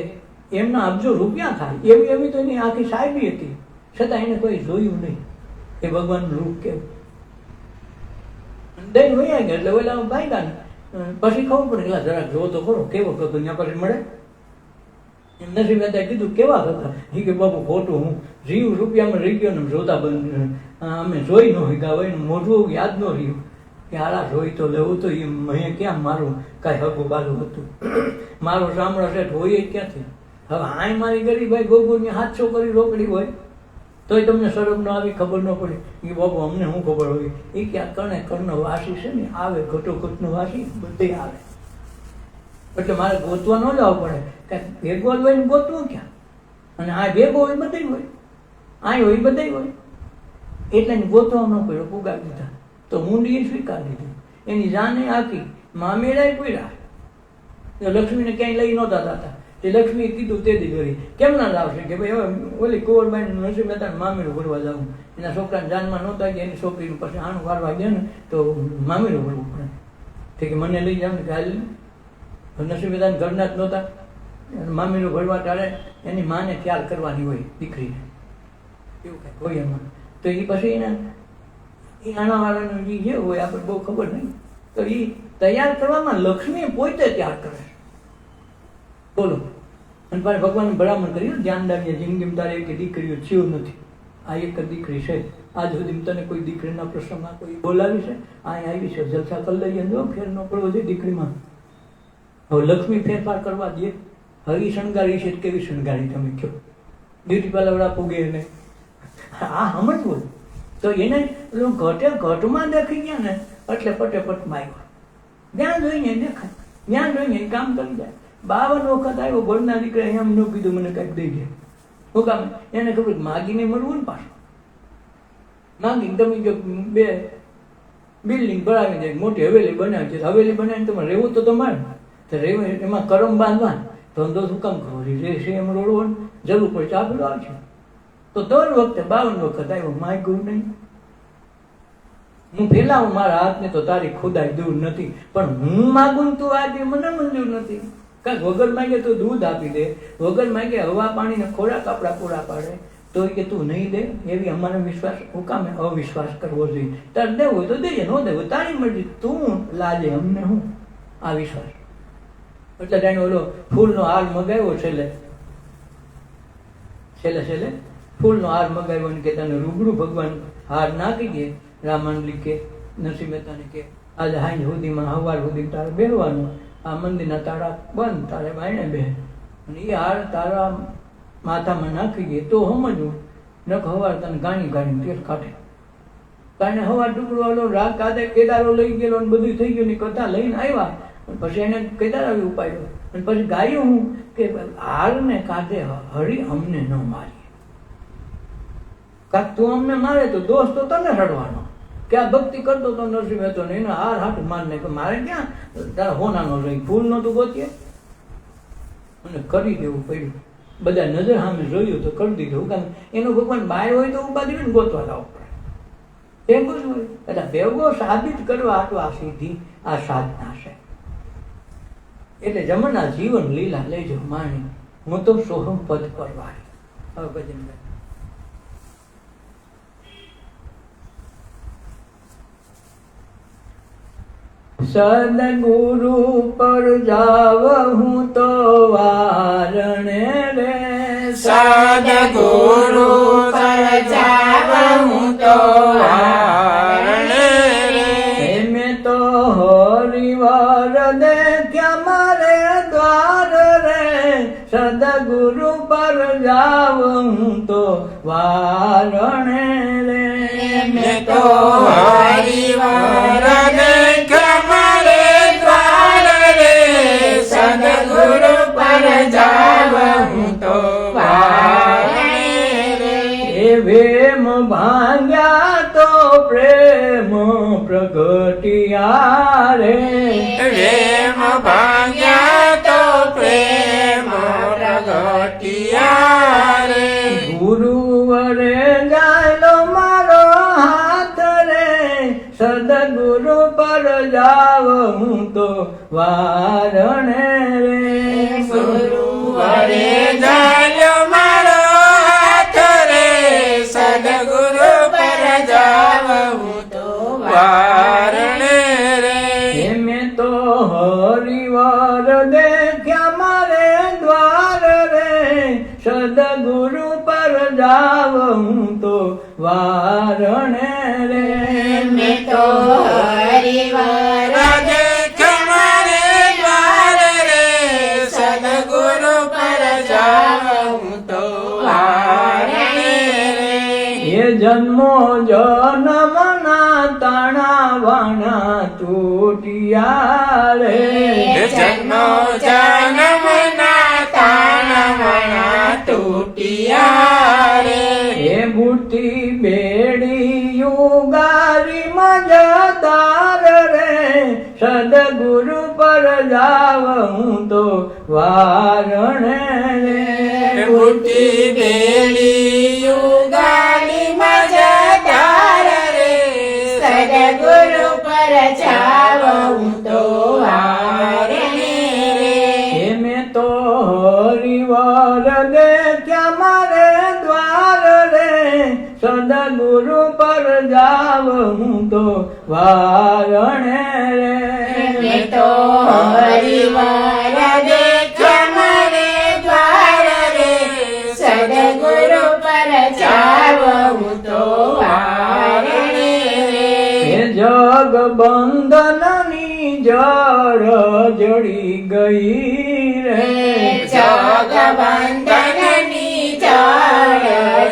Speaker 1: એમના અબજો રૂપિયા થાય એવી તો એની આખી સાહેબી હતી. છતાં એને કોઈ જોયું નહીં કે ભગવાનનું રૂપ કેવું. દઈને વૈયા ગયા એટલે ઓલા ભાગ્યા ને પછી ખબર પડે કે જરાક જોવો તો ખરો કેવો હતો. ત્યાં પછી મળે એમ નરસિંહ મહેતાએ કીધું કેવા હતા? એ કે બાપુ ખોટું, હું જીવ રૂપિયામાં રહી ગયો ને જોતા બંધ અમે જોઈ ન હોય હોય ને મોઢું યાદ ન રહ્યું કે હાલા જોઈ તો લેવું તો એ મેં ક્યાં મારું કાંઈ હગું બાલું હતું. મારો સાંભળો સેઠ હોય ક્યાંથી? હવે હાય મારી ગરીબાઈ ગોગુની 700 કરી રોકડી હોય તોય તમને શરમ ન આવી, ખબર ન પડે કે બાપુ અમને શું ખબર હોય? એ ક્યાં કણે કર્ણ વાસી છે ને આવે, ઘટોઘટનો વાસી બધે આવે. એટલે મારે ગોતવા ન જવું પડે, કાંઈક ભેગો હોય ને ગોતવું ક્યાં? અને આ ભેગો હોય બધે હોય, આ હોય બધે હોય. એટલે ગોતવા ન પડ્યો, પુગાવી દીધા. તો ઊંડી સ્વીકારી દીધી, એની જાને આખી મામેરાય પૂર્યા. લક્ષ્મીને ક્યાંય લઈ નહોતા થતા. તે લક્ષ્મીએ કીધું તે દી કરી કેમ ના લાવશે કે ભાઈ હવે ઓલી કુંવરબાઈ નરસિંહ મહેતાને મામેરું ભરવા જવું. એના છોકરાને જાનમાં નહોતા ગયા, એની છોકરીનું પછી આણું વારવા ગયા ને તો મામેરું ભરવું પડે. તે કે મને લઈ જાવ ને કે હાલ. નરસિંહ મહેતાને ઘરના જ નહોતા, મામેરું ભરવા ત્યારે એની માને ખ્યાલ કરવાની હોય દીકરીને, એવું કાંઈક હોય એમાં. તો એ પછી એને એ આણાવાળાનું જે હોય આપણે બહુ ખબર નહીં. તો એ તૈયાર કરવામાં લક્ષ્મી પોતે તૈયાર કરે. બોલો. અને પાછી ભગવાન ભલામણ કર્યું, ધ્યાનદારીએ જિંદગીમાં તારે એક દીકરીઓ થયું નથી, આ એક જ દીકરી છે. આજ સુધી તને કોઈ દીકરીના પ્રસંગમાં કોઈ બોલાવી છે? અહીં આવી છે, જલસા કરી લઈએ, જો ફેર ન પડવો છે દીકરીમાં. હવે લક્ષ્મી ફેરફાર કરવા દે. હરી શણગારી છે કેવી શણગારી તમે કહો? બ્યુટી પાર્લર પૂગે એને આ સમજવું. તો એને ઘટમાં દેખી ગયા ને એટલે પટેપટમાં આવ્યો. જ્યાં જોઈને દેખાય, જ્યાં જોઈને કામ કરી જાય. 52 વખત આવ્યો, ઘરના દીકરા એમ ન કીધું મને કાંઈક દઈ જાય. હું કામ એને ખબર માગીને મળવું ને પાછું માગીને તમે જો 2 બિલ્ડિંગ બનાવી દે, મોટી હવેલી બનાવી છે, હવેલી બનાવીને તમારે રહેવું તો તમારે તો રહેવું એમાં કરમ બાંધવા ધંધો શું કામ કરવો રહેશે એમ રોડવાનું જરૂર પડે ચાપડું આવશે તો દર વખતે 52 વખત આવ્યો માગ્યું નહીં. હું ફેલાવું મારા હાથને તો તારી ખુદાઈ દૂર નથી, પણ હું માગું તું આજે મને મંજૂર નથી. કાંઈક વગર માંગે તો દૂધ આપી દે, વગર માંગે હવા પાણી ને ખોરાક આપણા પૂરા પાડે, તો કે તું નહીં દે એવી અમારો વિશ્વાસ હુકામે અવિશ્વાસ કરવો જોઈએ. તારે દેવું હોય તો દેજે, ન દેવું હોય તારી મરજી, તું લાજે અમને હું આ વિશ્વાસ. એટલે જાણે ઓલો ફૂલનો હાર મગાવ્યો છેલ્લે ફૂલનો હાર મગાવ્યો ને કે તને રૂબરૂ ભગવાન હાર નાખી દે. રામાનલી કે નરસિંહ મહેતાને કે આજે હાંજ સુધીમાં સવાર સુધી તારે બેહવાનું, આ મંદિરના તાળા બંધ, તારે બાયણે બે અને એ હાર તારા માથામાં નાખી દે તો સમજવું. નક સવાર તને ગાણી તેલ કાઢે. કારણ સવાર ટુકડો વાળો રાગ કાદે કેદારો લઈ ગયેલો ને બધું થઈ ગયું ને કથા લઈને આવ્યા, પછી એને કેદાર આવી ઉપાડ્યો અને પછી ગાયું હું કે હારને કાઢે હરી અમને ન મારીએ. કાક તું અમને મારે તો દોષ તો તને રડવાનો કે આ ભક્તિ કરતો તો નરસિંહ મહેતો ને એનો હાર હાથ મારને કે મારે ક્યાં તારા હોનાનો રહી ફૂલ નતું ગોતીએ અને કરી દેવું પડ્યું. બધા નજર સામે જોયું તો કરી દીધું. કારણ એનો ભગવાન બહાર હોય તો ઉપાધિ ને ગોતવા લાવવો પડે એમ બધું હોય. એટલે ભેગો સાબિત કરવા આટલું આ સિદ્ધિ આ સાધના છે. એટલે જમણા જીવન લીલા લેજો માણી, હું તો સોહમ પદ પરવારી. હવે ભજન સદગુરુ પર જાવ હું તો વારણે રે,
Speaker 2: સદગુરુ પર જાવ હું તો વારણે રે,
Speaker 1: મેં તો હરિવાર દેખ્યા મારે દ્વાર રે, સદગુરુ પર જાવ હું તો વારણે રે,
Speaker 2: મેં તો હરિવાર દેખ્યા મારે દ્વાર રે, સદગુરુ પર જાવ હું તો વારણે રે,
Speaker 1: એ વેમ ભાંગ્યા તો પ્રેમ પ્રગટિયા રે,
Speaker 2: વેમ ભાંગ્યા તો પ્રેમ પ્રગટિયા રે,
Speaker 1: ગુરુવરે ગાયલો મારો હાથ રે, સદગુરુ પર જાવ હું તો વારણે રે,
Speaker 2: ગુરુવરે જાલ્યો મારો હાથ રે, સદગુરુ પર જાવ હું તો વારણે રે,
Speaker 1: મેં તો હરિવાર દેખ્યા મારે દ્વાર રે, સદગુરુ પર જાવ હું તો વારણે રે,
Speaker 2: મેં તો હરિવાર દેખ્યા મારે દ્વાર રે, સદગુરુ પર જાવ હું તો વારણે રે,
Speaker 1: એ જન્મો જન્મના તાણા વાણા તૂટિયા રે,
Speaker 2: જન્મો જન્મના તાણવણા તૂટિયા રે,
Speaker 1: એ બુદ્ધિ બેડી યુગારી મજદાર રે, સદગુરુ પર જાવ હું તો વારણે રે,
Speaker 2: બુદ્ધિ બેડી યુગાની મજદાર રે, સદગુરુ પર જાવ હું તો વારણે રે,
Speaker 1: મેં તો હરિવાર દેખ્યા મારે દ્વાર રે, સદગુરુ પર જાવ હું તો વારણે રે,
Speaker 2: મેં તો હરિવાર દેખ્યા મારે દ્વાર રે, સદગુરુ પર જાવ હું તો વારણે રે,
Speaker 1: એ જગ બંધનની જળ જડી ગઈ રે,
Speaker 2: જગબંધનની જળ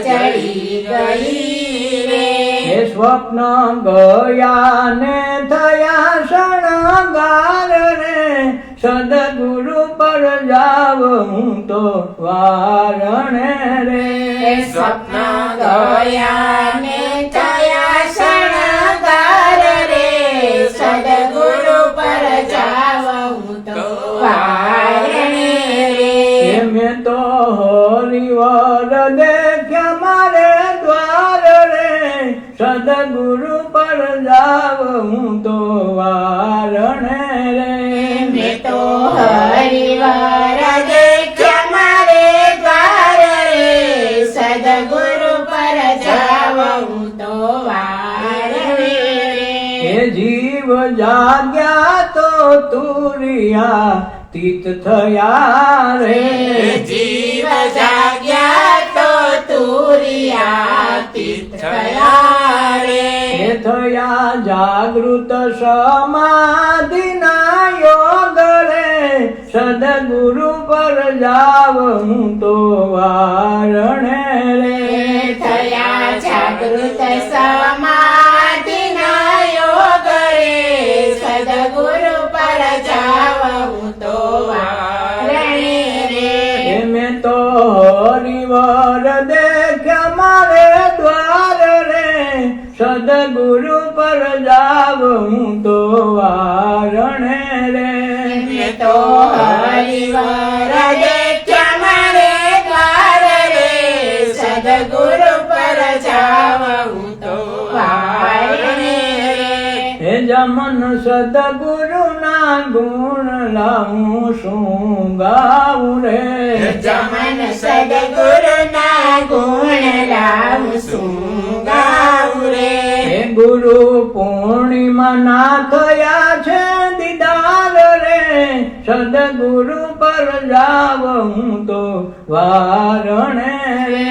Speaker 2: જડી ગઈ રે,
Speaker 1: એ સ્વપ્ન ગયા ને થયા શણગાર રે, સદગુરુ પર જાવ જાઉં તો વારણે રે.
Speaker 2: સ્વપ્ન ગયા ને થયા શણગાર રે, સદગુરુ પર જાઉં તો વારણે રે.
Speaker 1: મેં તો હરિવર દેખ્યા મારે દ્વાર રે, સદગુરુ પર જાઉં તો વારણે રે.
Speaker 2: મેં તો હરિવાર દેખ્યા મારે દ્વાર રે, સદગુરુ પર જાઉં તો વારણે રે.
Speaker 1: એ જીવ જાગ્યા તો તુરિયા તીત થયા રે.
Speaker 2: જીવ જાગ્યા તો તુરિયાતીત થયા રે.
Speaker 1: એ થયા જાગૃત સમાધિના યોગ રે, સદગુરુ પર જાઉં તો વારણે રે.
Speaker 2: થયા જાગૃત સમાધિના યોગ રે, સદગુરુ પર જાઉં તો વારણે રે.
Speaker 1: મેં તો હરિવર દેખ્યા મારે દ્વાર રે, સદગુરુ પર જાઉં તો વારણે રે.
Speaker 2: મેં તો હરિવાર દેખ્યા મારે દ્વાર રે, સદગુરુ પર જાઉં તો વારણે રે.
Speaker 1: હે જમન સદગુરુના ગુણ લાવું શું ગાવું રે.
Speaker 2: જમન સદગુરુના ગુણ લાવું શું ગાવું રે.
Speaker 1: હે ગુરુ પૂર્ણિમા ના થયા છે દીદાર રે, સદગુરુ પર જાઉં તો વારણે રે.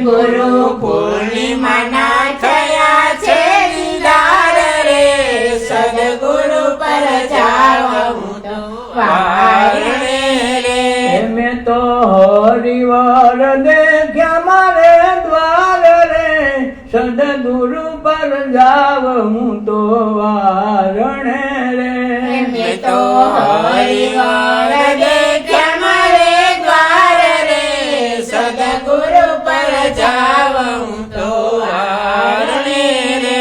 Speaker 2: ગુરુ પૂર્ણિમાના થયા છે દીદાર રે, સદગુરુ પર જાઉં તો વારણે રે.
Speaker 1: મેં તો હરિવર દેખ્યા મારે દ્વાર રે, સદગુરુ પર જાઉં તો વારણે રે.
Speaker 2: મેં તો હરિવાર દેખ્યા મારે દ્વાર રે, સદગુરુ પર જાઉં તો વારણે રે.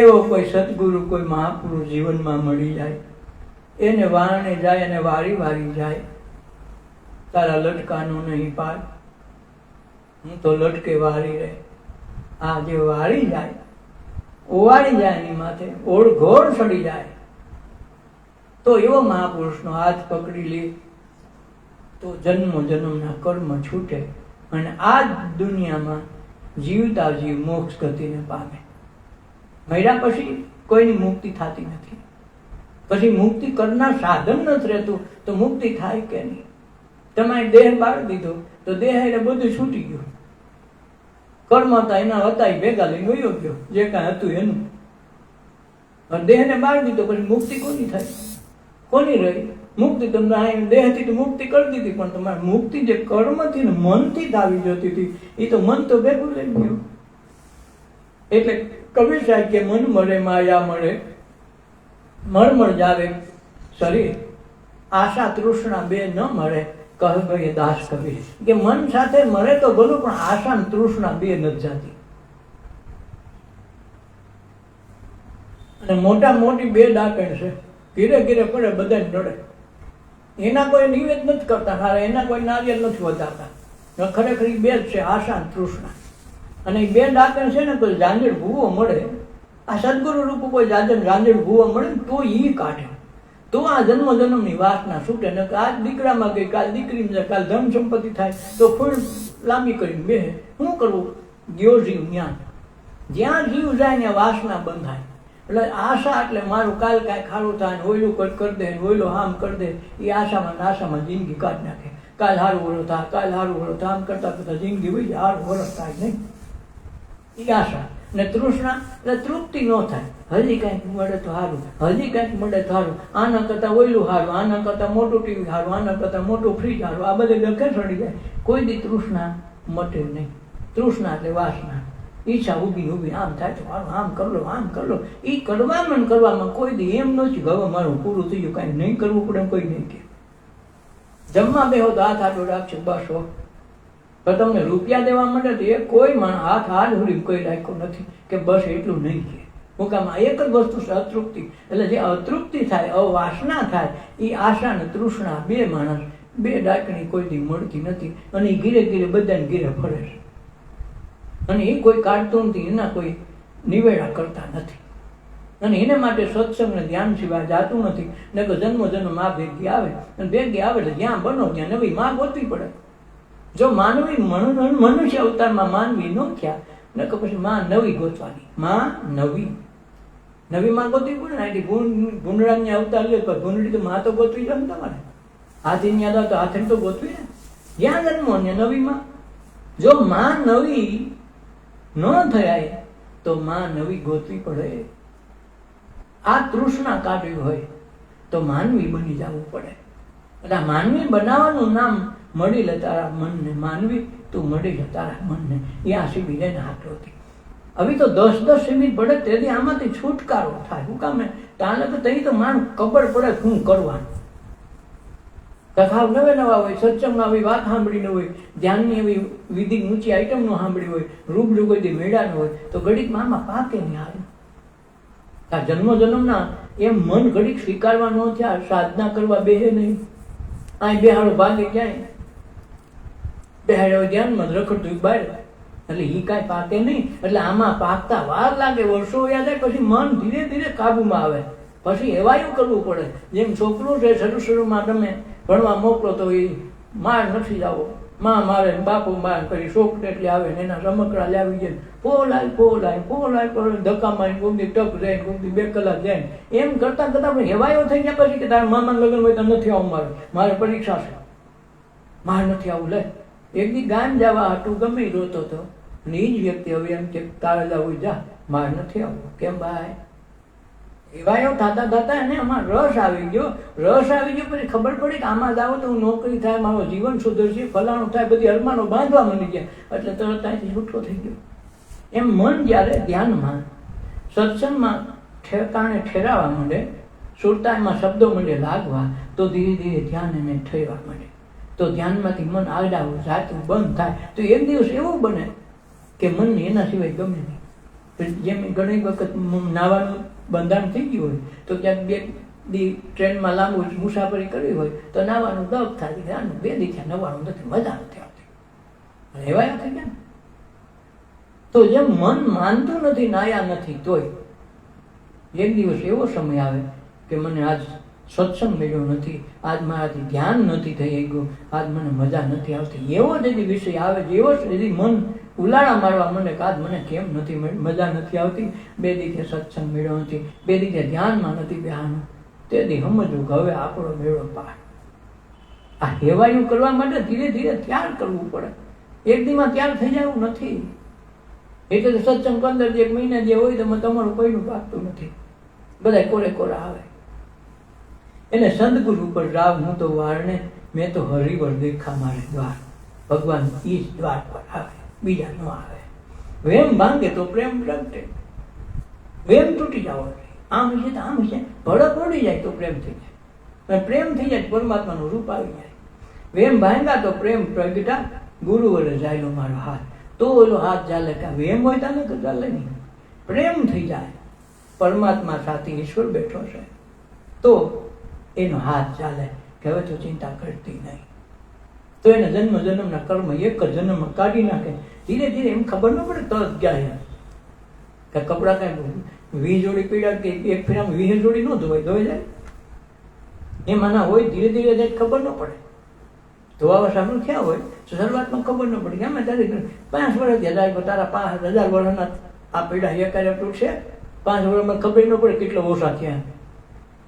Speaker 1: એવો કોઈ સદગુરુ કોઈ મહાપુરુષ જીવનમાં મળી જાય, એને વારણે જાય અને વારી વારી જાય, તારા લટકાનો નહીં પાર, હું તો લટકે વારી રે. આ જે વારી જાય, ઓવાળી જાય એની માથે ઓળઘોળ ચડી જાય, તો એવો મહાપુરુષનો હાથ પકડી લે તો જન્મો જન્મના કર્મ છૂટે અને આ જ દુનિયામાં જીવતા જીવ મોક્ષ ગતિને પામે. મર્યા પછી કોઈની મુક્તિ થતી નથી. પછી મુક્તિ કરનાર સાધન નથી રહેતું તો મુક્તિ થાય કે નહીં. તમારે દેહ બાળી દીધો તો દેહ એટલે બધું છૂટી ગયું. કર્મ હતા એના હતા એ ભેગા લઈને વયો ગયો જે કાંઈ હતું એનું. દેહને બાળી દીધો પછી મુક્તિ કોની થાય, કોની રહી મુક્તિ? તમને દેહથી તો મુક્તિ કરી દીધી, પણ તમારી મુક્તિ જે કર્મથી ને મનથી જ આવી જતી હતી એ તો મન તો ભેગું લઈ ગયું. એટલે કબીર સાહેબ કે મન મળે માયા મળે મરમર જાવે શરીર, આશા તૃષ્ણા બે ન મળે કહે ભાઈ દાસ કબીર કે મન સાથે મળે તો ભલું પણ આશા ને તૃષ્ણા બે નથી જાતી. અને મોટા મોટી બે ડાકણ છે, ઘીરે ઘીરે પડે બધાને નડે. એના કોઈ નિવેદ નથી કરતા, હારે એના કોઈ નારિયેળ નથી વધારતા. ખરેખર બે જ છે, આશા ને તૃષ્ણા. અને એ બે ડાકણ છે ને કોઈ જાંજર ભૂવો મળે, આ સદગુરુ રૂપ કોઈ જાંજર ભૂવો મળે ને તો ઈ કાઢે, તો આ જન્મ જન્મની વાસના છૂટે. ને આજ દીકરામાં ગઈ, કાલ દીકરીમાં જાય, કાલ ધન સંપત્તિ થાય તો ફૂલ લાંબી કરીને બેહે. શું કરવું? ગયો જીવ જ્ઞાન, જ્યાં જીવ જાય ત્યાં વાસના બંધાય. એટલે આશા એટલે મારું કાલ કાંઈ ખારું થાય, ઓયલું કરી દે, ઓયલો હામ કરી દે, એ આશામાં આશામાં જિંદગી કાઢી નાખે. કાલ હારું વળો થાય, કાલ હારું વળો થાય, આમ કરતા કરતા જિંદગી વહી જાય, હારું વરસ થાય નહીં. એ આશા ને તૃષ્ણા એટલે તૃપ્તિ ન થાય. હજી કંઈક મળે તો સારું, હજી કંઈક મળે તો સારું, આના કરતાં ઓયલું સારું, આના કરતાં મોટું ટીવી સારું, આના કરતાં મોટું ફ્રીજ સારું, આ બધે ડખે ચડી જાય. કોઈ દી તૃષ્ણા મટે નહીં. તૃષ્ણા એટલે વાસના, ઈચ્છા ઊભી ઊભી, આમ થાય તો સારું, આમ કર લો, આમ કર લો. એ કરવામાં કોઈ દી એમ નથી કે હવે મારું પૂરું થઈ ગયું, કાંઈ નહીં કરવું પડે કોઈ નહીં કે. જમવા બેહો તો હાથ આડો રાખશે, બસ હો. તો તમને રૂપિયા દેવા માટે તો એ કોઈ માણસ હાથ હાથ સુધી કોઈ રાખ્યો નથી કે બસ એટલું નહીં છે. મુકામાં એક જ વસ્તુ છે, અતૃપ્તિ. એટલે જે અતૃપ્તિ થાય, અવાસના થાય, એ આશા અને તૃષ્ણા બે માણસ, બે ડાકણી કોઈ દી મળતી નથી. અને એ ઘીરે ઘીરે બધાને ઘીરે ફરે છે. અને એ કોઈ કાઢતું નથી, એના કોઈ નિવેડા કરતા નથી. અને એને માટે સત્સંગ ને ધ્યાન સિવાય જાતું નથી. ને તો જન્મ જન્મ માં ભેગી આવે, અને ભેગી આવે એટલે જ્યાં બનો ત્યાં નવી માં ગોતવી પડે. જો માનવી મનુષ્ય અવતારમાં માનવી ન થયા ને તો પછી માં નવી ગોતવાની. માં નવી માં ગોતવી પડે ને. અહીંથી ભૂંડરાની અવતાર લે તો ભૂંડડી તો માં તો ગોતવી જ ને તમારે. હાથી યાદ તો હાથે તો ગોતવી ને. જ્યાં જન્મો ને નવી માં. જો માં નવી ન થયા તો માં નવી ગોતવી પડે. આ તૃષ્ણા કાઢવી હોય તો માનવી બની જવું પડે. એટલે માનવી બનાવવાનું નામ મળી લે તારા મનને. માનવી તું મળી લે તારા મનને. એ આ શિબિર એને હાથ હતી. હવે તો 10 શિબિર પડે તેથી આમાંથી છુટકારો થાય. શું કામ તાને તો તઈ તો માણસ ખબર પડે શું કરવાનું. કથા નવા હોય, સત્સંગમાં આવી વાત સાંભળી ન હોય, ધ્યાનની એવી વિધિ ઊંચી આઈટમ નો સાંભળી હોય, રૂબરૂ કોઈ દી મેળા ન હોય તો ઘડીક મામાં પાકે નહીં આવે. આ જન્મના એમ મન ઘડીક સ્વીકારવા ન થયા, સાધના કરવા બેહે નહીં. અહીં બેહાડો ભાગી જાય, બેહાડો ધ્યાનમાં રખડતું બહાર, એટલે એ કાંઈ પાકે નહીં. એટલે આમાં પાકતા વાર લાગે, વર્ષો યાદ આવે, પછી મન ધીરે ધીરે કાબુમાં આવે. પછી એવાયું કરવું પડે. જેમ છોકરું છે શરૂમાં તમે ભણવા મોકલો તો એ માર નથી જાવો, માં મારે બાપુ માર કરી શોખ એટલે આવે ને એના રમકડા લાવી જાય, પોલાય ધક્કા મારી કોઈક ટક જાય, કોઈક 2 કલાક જાય. એમ કરતા કરતા આપણે હેવાયો થઈ ગયા પછી કે તારા મામાનું લગ્ન હોય તો નથી આવું, મારે પરીક્ષા છે, મારે નથી આવું. લે એક દી ગામ જવા હાટું ગમે રોતો હતો અને એ જ વ્યક્તિ હવે એમ કે તારે જવું જા, મારે નથી આવું. કેમ ભાઈ? એવાયો થતા થતા એને આમાં રસ આવી ગયો. પછી ખબર પડી કે આમાં જાવ તો હું નોકરી થાય, મારું જીવન સુધરશે, ફલાણું થાય, બધી અરમાનો બાંધવા માંડી ગયા. એટલે તરત ત્યાંથી છૂટો થઈ ગયો. એમ મન જ્યારે ધ્યાનમાં સત્સંગમાં ઠેકાણે ઠેરાવા માંડે, સુરતામાં શબ્દો માંડે લાગવા, તો ધીરે ધીરે ધ્યાન એને ઠેરવા માંડે. તો ધ્યાનમાંથી મન આડાવું જાતું બંધ થાય તો એક દિવસ એવું બને કે મનને એના સિવાય ગમે નહીં. જેમ ઘણી વખત નાવાનું બંધાણ થઈ ગયું હોય તો ક્યાંક 2 દી ટ્રેનમાં લાંબુ મુસાફરી કરવી હોય તો નાવાનું દબ થાય, 2 દી થયા નવાનું નથી, મજા નથી આવતી, રહેવાયા થઈ ગયા. તો જેમ મન માનતું નથી, નાયા નથી, તોય એક દિવસ એવો સમય આવે કે મને આજ સત્સંગ મળ્યો નથી, આજ મારાથી ધ્યાન નથી થઈ ગયું, આજ મને મજા નથી આવતી. એવો જ વિષય આવે, જેવો જ મન ઉલાળા મારવા મને કે આજ મને કેમ નથી મજા નથી આવતી, 2 દીથી સત્સંગ મળ્યો નથી, 2 દીથી ધ્યાનમાં નથી બેહાનું, તેથી સમજવું કે હવે આપણો મેળો પાર. આ હેવાયું કરવા માટે ધીરે ધીરે ત્યાર કરવું પડે. એક દીમાં ત્યાર થઈ જવું નથી. એટલે સત્સંગ 15 દી 1 મહિના જે હોય તો તમારું કોઈનું પાકતું નથી, બધા કોરે કોરા આવે. એને સંતગુરુ ઉપર રાવ હું તો વારને, મેં તો હરિવર દેખા મારે દ્વાર. ભગવાન ઈ જ દ્વાર પર આવે, બીજા ન આવે. વેમ ભાંગે તો પ્રેમ પ્રગટે. વેમ તૂટી જાવ આમ છે તો આમ છે, ભડક પડી જાય તો પ્રેમ થઈ જાય, અને પ્રેમ થઈ જાય પરમાત્માનું રૂપ આવી જાય. વેમ ભાંગા તો પ્રેમ પ્રગટા, ગુરુ વડે જાયલો મારો હાથ, તો ઓલો હાથ ચાલે. કે વેમ હોય તાને તો ચાલે નહીં. પ્રેમ થઈ જાય, પરમાત્મા સાથે ઈશ્વર બેઠો છે તો એનો હાથ ચાલે કે હવે તો ચિંતા કરતી નહીં. તો એને જન્મના કર્મ એક જ જન્મમાં કાઢી નાખે. ધીરે ધીરે એમ ખબર ન પડે તરત ગયા કે કપડા કાંઈ 20 જોડી પીડા કે એક ફેરામાં 20 જોડી ન ધોવાય, ધોઈ જાય એમાં ના હોય. ધીરે ધીરે જાય ખબર ન પડે. ધોવા સામે ક્યાં હોય તો શરૂઆતમાં ખબર ન પડે. અમે તારી 5 વર્ષ હજાર તારા 5000 વર્ષના આ પીડા એકારે તૂટશે, 5 વર્ષમાં ખબર ન પડે કેટલો ઓછા થયા.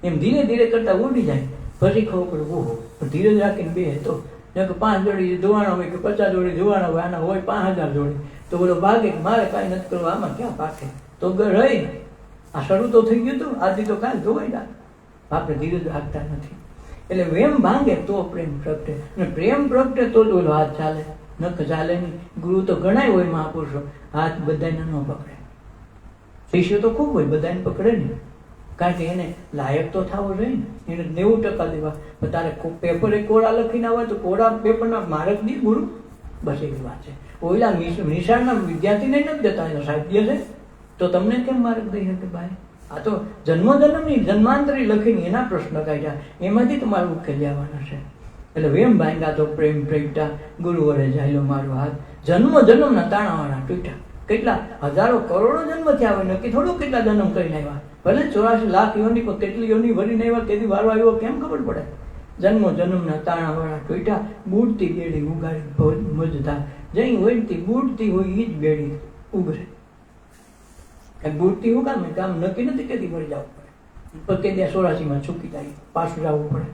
Speaker 1: એમ ધીરે ધીરે કરતા ઉડી જાય પછી ખબર પડે ઓહો. ધીરે રાખીને બે તો 5 જોડી ધોવાના હોય કે 50 જોડી ધોવાના હોય, આના હોય 5000 જોડી, તો બોલો ભાગે કે મારે કાંઈ નથી કરવા, આમાં ક્યાં પાકે તો રહી. આ શરૂ તો થઈ ગયું હતું, આજથી તો કાંઈ ધોવાઈ જાય. આપણે ધીરજ રાખતા નથી. એટલે વેમ ભાંગે તો પ્રેમ પ્રગટે, અને પ્રેમ પ્રગટે તો જ ઓલો હાથ ચાલે, નખ ચાલે નહીં. ગુરુ તો ઘણાય હોય મહાપુરુષો, હાથ બધાને ન પકડે. શિષ્ય તો ખૂબ હોય, બધાને પકડે નહીં. કારણ કે એને લાયક તો થવો જોઈએ ને, એને 90% દેવા. પણ તારે પેપરે કોરા લખીને આવે તો કોરા પેપરના માર્ક દી ગુરુ, બસ એવી વાત છે. ઓલા નિશાળના વિદ્યાર્થીને નથી દેતા, એનો સાહેબ દે છે, તો તમને કેમ માર્ક દઈ શકે ભાઈ? આ તો જન્મોજન્મની જન્માંતરી લખીને એના પ્રશ્ન કાઢ્યા, એમાંથી તમારે ઉકેલી આવવાના છે. એટલે વેમ ભાંગા તો પ્રેમ પ્રગટા, ગુરુ વડે જાયલો મારો હાથ. જન્મના તાણાવાળા તૂટ્યા. કેટલા હજારો કરોડો જન્મ થયા હોય, નક્કી થોડું કેટલા જન્મ કરીને આવ્યા. ભલે 84 લાખ યોની પણ કેટલી યોની ભરીને આવ્યા, તેથી વારો આવ્યો કેમ ખબર પડે? જન્મના તાણાવાળા તૂટ્યા, બુડતી બેડી ઉગાડી મજતા. જઈ હોય તે બુડતી હોય એ જ બેડી ઉગરે. બુડતી ઉગામે કામ નક્કી નથી કેથી ભરી જવું પડે, પણ કે 84માં છૂકી જાય, પાછું જવું પડે.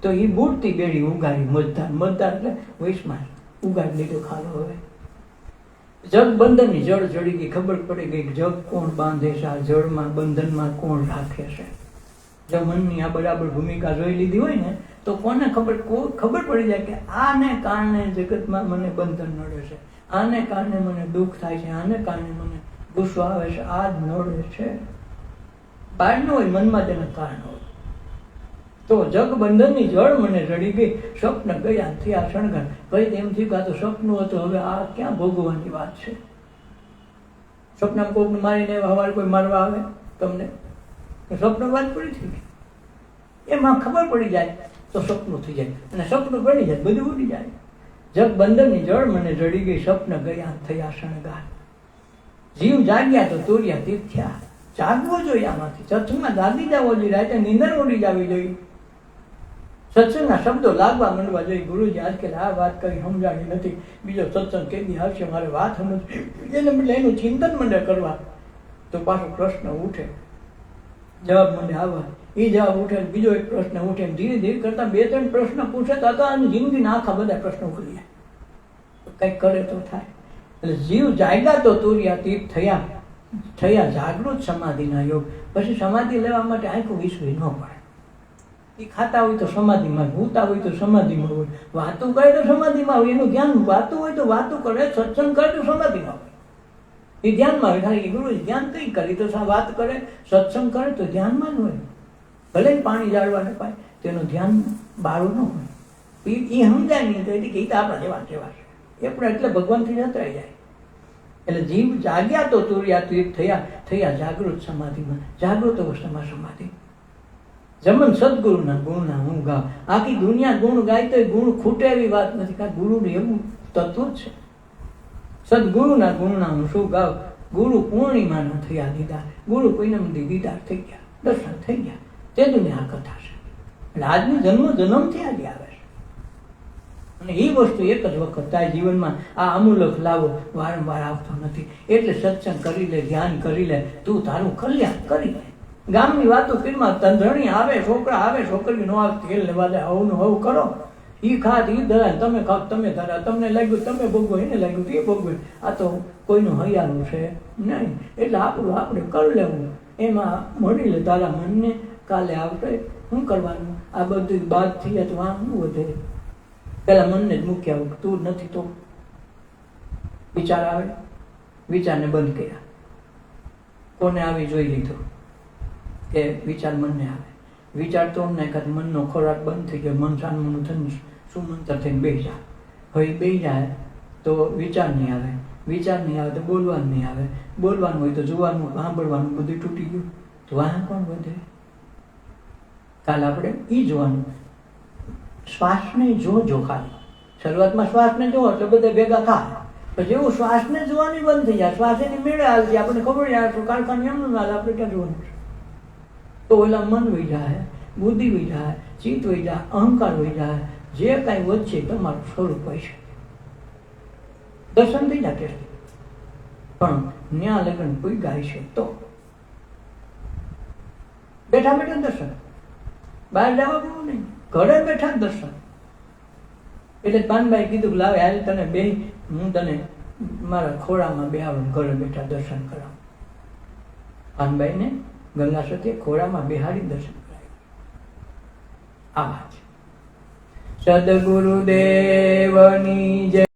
Speaker 1: તો એ બુડતી બેડી ઉગાડી મજદાર એટલે વૈશમાં ઉગાડી લીધો ખાલો. હવે જગ બંધનની જળ ચડી ગઈ, ખબર પડી ગઈ જગ કોણ બાંધે છે, આ જળમાં બંધનમાં કોણ રાખે છે. જો મનની આ બરાબર ભૂમિકા જોઈ લીધી હોય ને તો કોને ખબર પડી જાય કે આને કારણે જગતમાં મને બંધન નડે છે, આને કારણે મને દુઃખ થાય છે, આને કારણે મને ગુસ્સો આવે છે, આ જ નડે છે. બહાર ન હોય, મનમાં તેના કારણ હોય. તો જગ બંધનની જળ મને રડી ગઈ, સ્વપ્ન ગયા થયા શણગાર. ભાઈ એમ થયું કે આ તો સપનું હતું, હવે આ ક્યાં ભોગવવાની વાત છે? સપનામાં કોઈકને મારીને હવારે કોઈ મારવા આવે તમને, સપનું વાત પૂરી થઈ ગઈ. એમાં ખબર પડી જાય તો સપનું થઈ જાય, અને સપનું બની જાય બધું ઉડી જાય. જગ બંધનની જળ મને રડી ગઈ, સ્વપ્ન ગયા થયા શણગાર. જીવ જાગ્યા તો તોર્યા તીર્થ્યા. જાગવો જોઈએ, આમાંથી સત્સંગમાં જાગી જવો જોઈએ, રાતે નીંદર ઉડી જવી જોઈએ, સત્સંગના શબ્દો લાગવા માંડવા જોઈએ. ગુરુજી આજકાલ આ વાત કરી સમજાણી નથી, બીજો સત્સંગ કેદી આવશે મારે વાત સમજ, એને બદલે એનું ચિંતન મંડે કરવા. તો પાછો પ્રશ્ન ઉઠે, જવાબ મંડે આવવા, એ જવાબ ઉઠે, બીજો એક પ્રશ્ન ઉઠે. ધીરે ધીરે કરતા 2-3 પ્રશ્ન પૂછે તો આની જિંદગીના આખા બધા પ્રશ્નો ઉખડી જાય. કંઈક કરે તો થાય. એટલે જીવ જાગ્યા તો તુર્યા તીર્થ થયા જાગૃત સમાધિના યોગ. પછી સમાધિ લેવા માટે આખું વિશ્વ ન પડે. એ ખાતા હોય તો સમાધિમાં, ભૂતા હોય તો સમાધિમાં હોય, વાતું કરે તો સમાધિમાં હોય, એનું ધ્યાન વાતું હોય તો વાતું કરે, સત્સંગ કરે તો સમાધિમાં હોય, એ ધ્યાનમાં હોય. ખાલી ગુરુજી ધ્યાન કઈ કરી તો વાત કરે, સત્સંગ કરે તો ધ્યાનમાં જ હોય. ભલે પાણી જાળવા ન પાય તેનું ધ્યાન બારું ન હોય. એ સમજાય નહીં તો કે એ તો આપણા જેવા છે, એ પણ એટલે ભગવાનથી જતરાઈ જાય. એટલે જીવ જાગ્યા તો તુર્યા તીર્થ થયા જાગૃત સમાધિમાં. જાગૃત અવસ્થામાં સમાધિ. જમન સદગુરુના ગુણના હું ગાવ. આખી દુનિયા ગુણ ગાય તો ગુણ ખૂટે એવી વાત નથી, કારણ ગુરુનું એવું તત્વ જ છે. સદગુરુના ગુણના હું શું ગાવ. ગુરુ પૂર્ણિમાના થયા દીદાર. ગુરુ પૂનમથી દીદાર થઈ ગયા, દર્શન થઈ ગયા. તે દુનિયા આ કથા છે. એટલે આજની જન્મથી આજે આવે છે. અને એ વસ્તુ એક જ વખત તારા જીવનમાં આ અમૂલક લાવો વારંવાર આવતો નથી. એટલે સત્સંગ કરી લે, ધ્યાન કરી લે, તું તારું કલ્યાણ કરી લે. ગામની વાતો ફીરમાં તંધણી આવે, છોકરા આવે, છોકરી નો આવે, તેલ લેવા જાય, હવનું હવ કરો. ઈ ખાત ઈ ધરા, તમે ખાવ તમે ધરા, તમને લાગ્યું તમે ભોગવો, એને લાગ્યું એ ભોગવે. આ તો કોઈનું હૈયાનું છે નહીં. એટલે આપણું આપણે કરી લેવું. એમાં મળી લે તારા મનને. કાલે આવશે શું કરવાનું? આ બધું બાદ થઈ જાય તો આ શું વધે? પેલા મનને જ મૂકી આવું. તું નથી તો વિચાર આવે, વિચારને બંધ કર્યા. કોને આવી જોઈ લીધો કે વિચાર મનને આવે. વિચાર તો અમને કાંઈ મનનો ખોરાક બંધ થઈ ગયો, મન સાનમનું થઈને સુમંતર થઈને બેસી જાય. હવે બેસી જાય તો વિચાર નહીં આવે, વિચાર નહીં આવે તો બોલવાનું નહીં આવે, બોલવાનું હોય તો જોવાનું, સાંભળવાનું બધું તૂટી ગયું. તો વાહ કોણ વધે? કાલે આપણે એ જોવાનું. શ્વાસને જોજો ખાલી. શરૂઆતમાં શ્વાસને જોવો એટલે બધા ભેગા થાય. પછી એવું શ્વાસને જોવાની બંધ થઈ જાય, શ્વાસ એની મેળે હાલતી, આપણને ખબર છે કારખાને એમનું હાલ, આપણે ક્યાં જોવાનું છે? તો ઓલા મન વહી જાય, બુદ્ધિ વહી જાય, ચિત્ત વહી જાય, અહંકાર વહી જાય. જે કાંઈ વધશે તમારું સ્વરૂપ હોય છે. દર્શન થઈ જાય. પણ ન્યા લગ્ન કોઈ ગાય છે તો બેઠા બેઠા દર્શન, બહાર જવા બહુ નહીં, ઘરે બેઠા દર્શન. એટલે પાનભાઈ કીધું કે લાવે હાલ તને બે, હું તને મારા ખોળામાં બેહાડું, ઘરે બેઠા દર્શન કરાવું. પાનભાઈને ગંગા સતીએ ખોળામાં બેહાડી દર્શન કરાવ્યું. આ વાત છે. સદગુરુદેવની જય.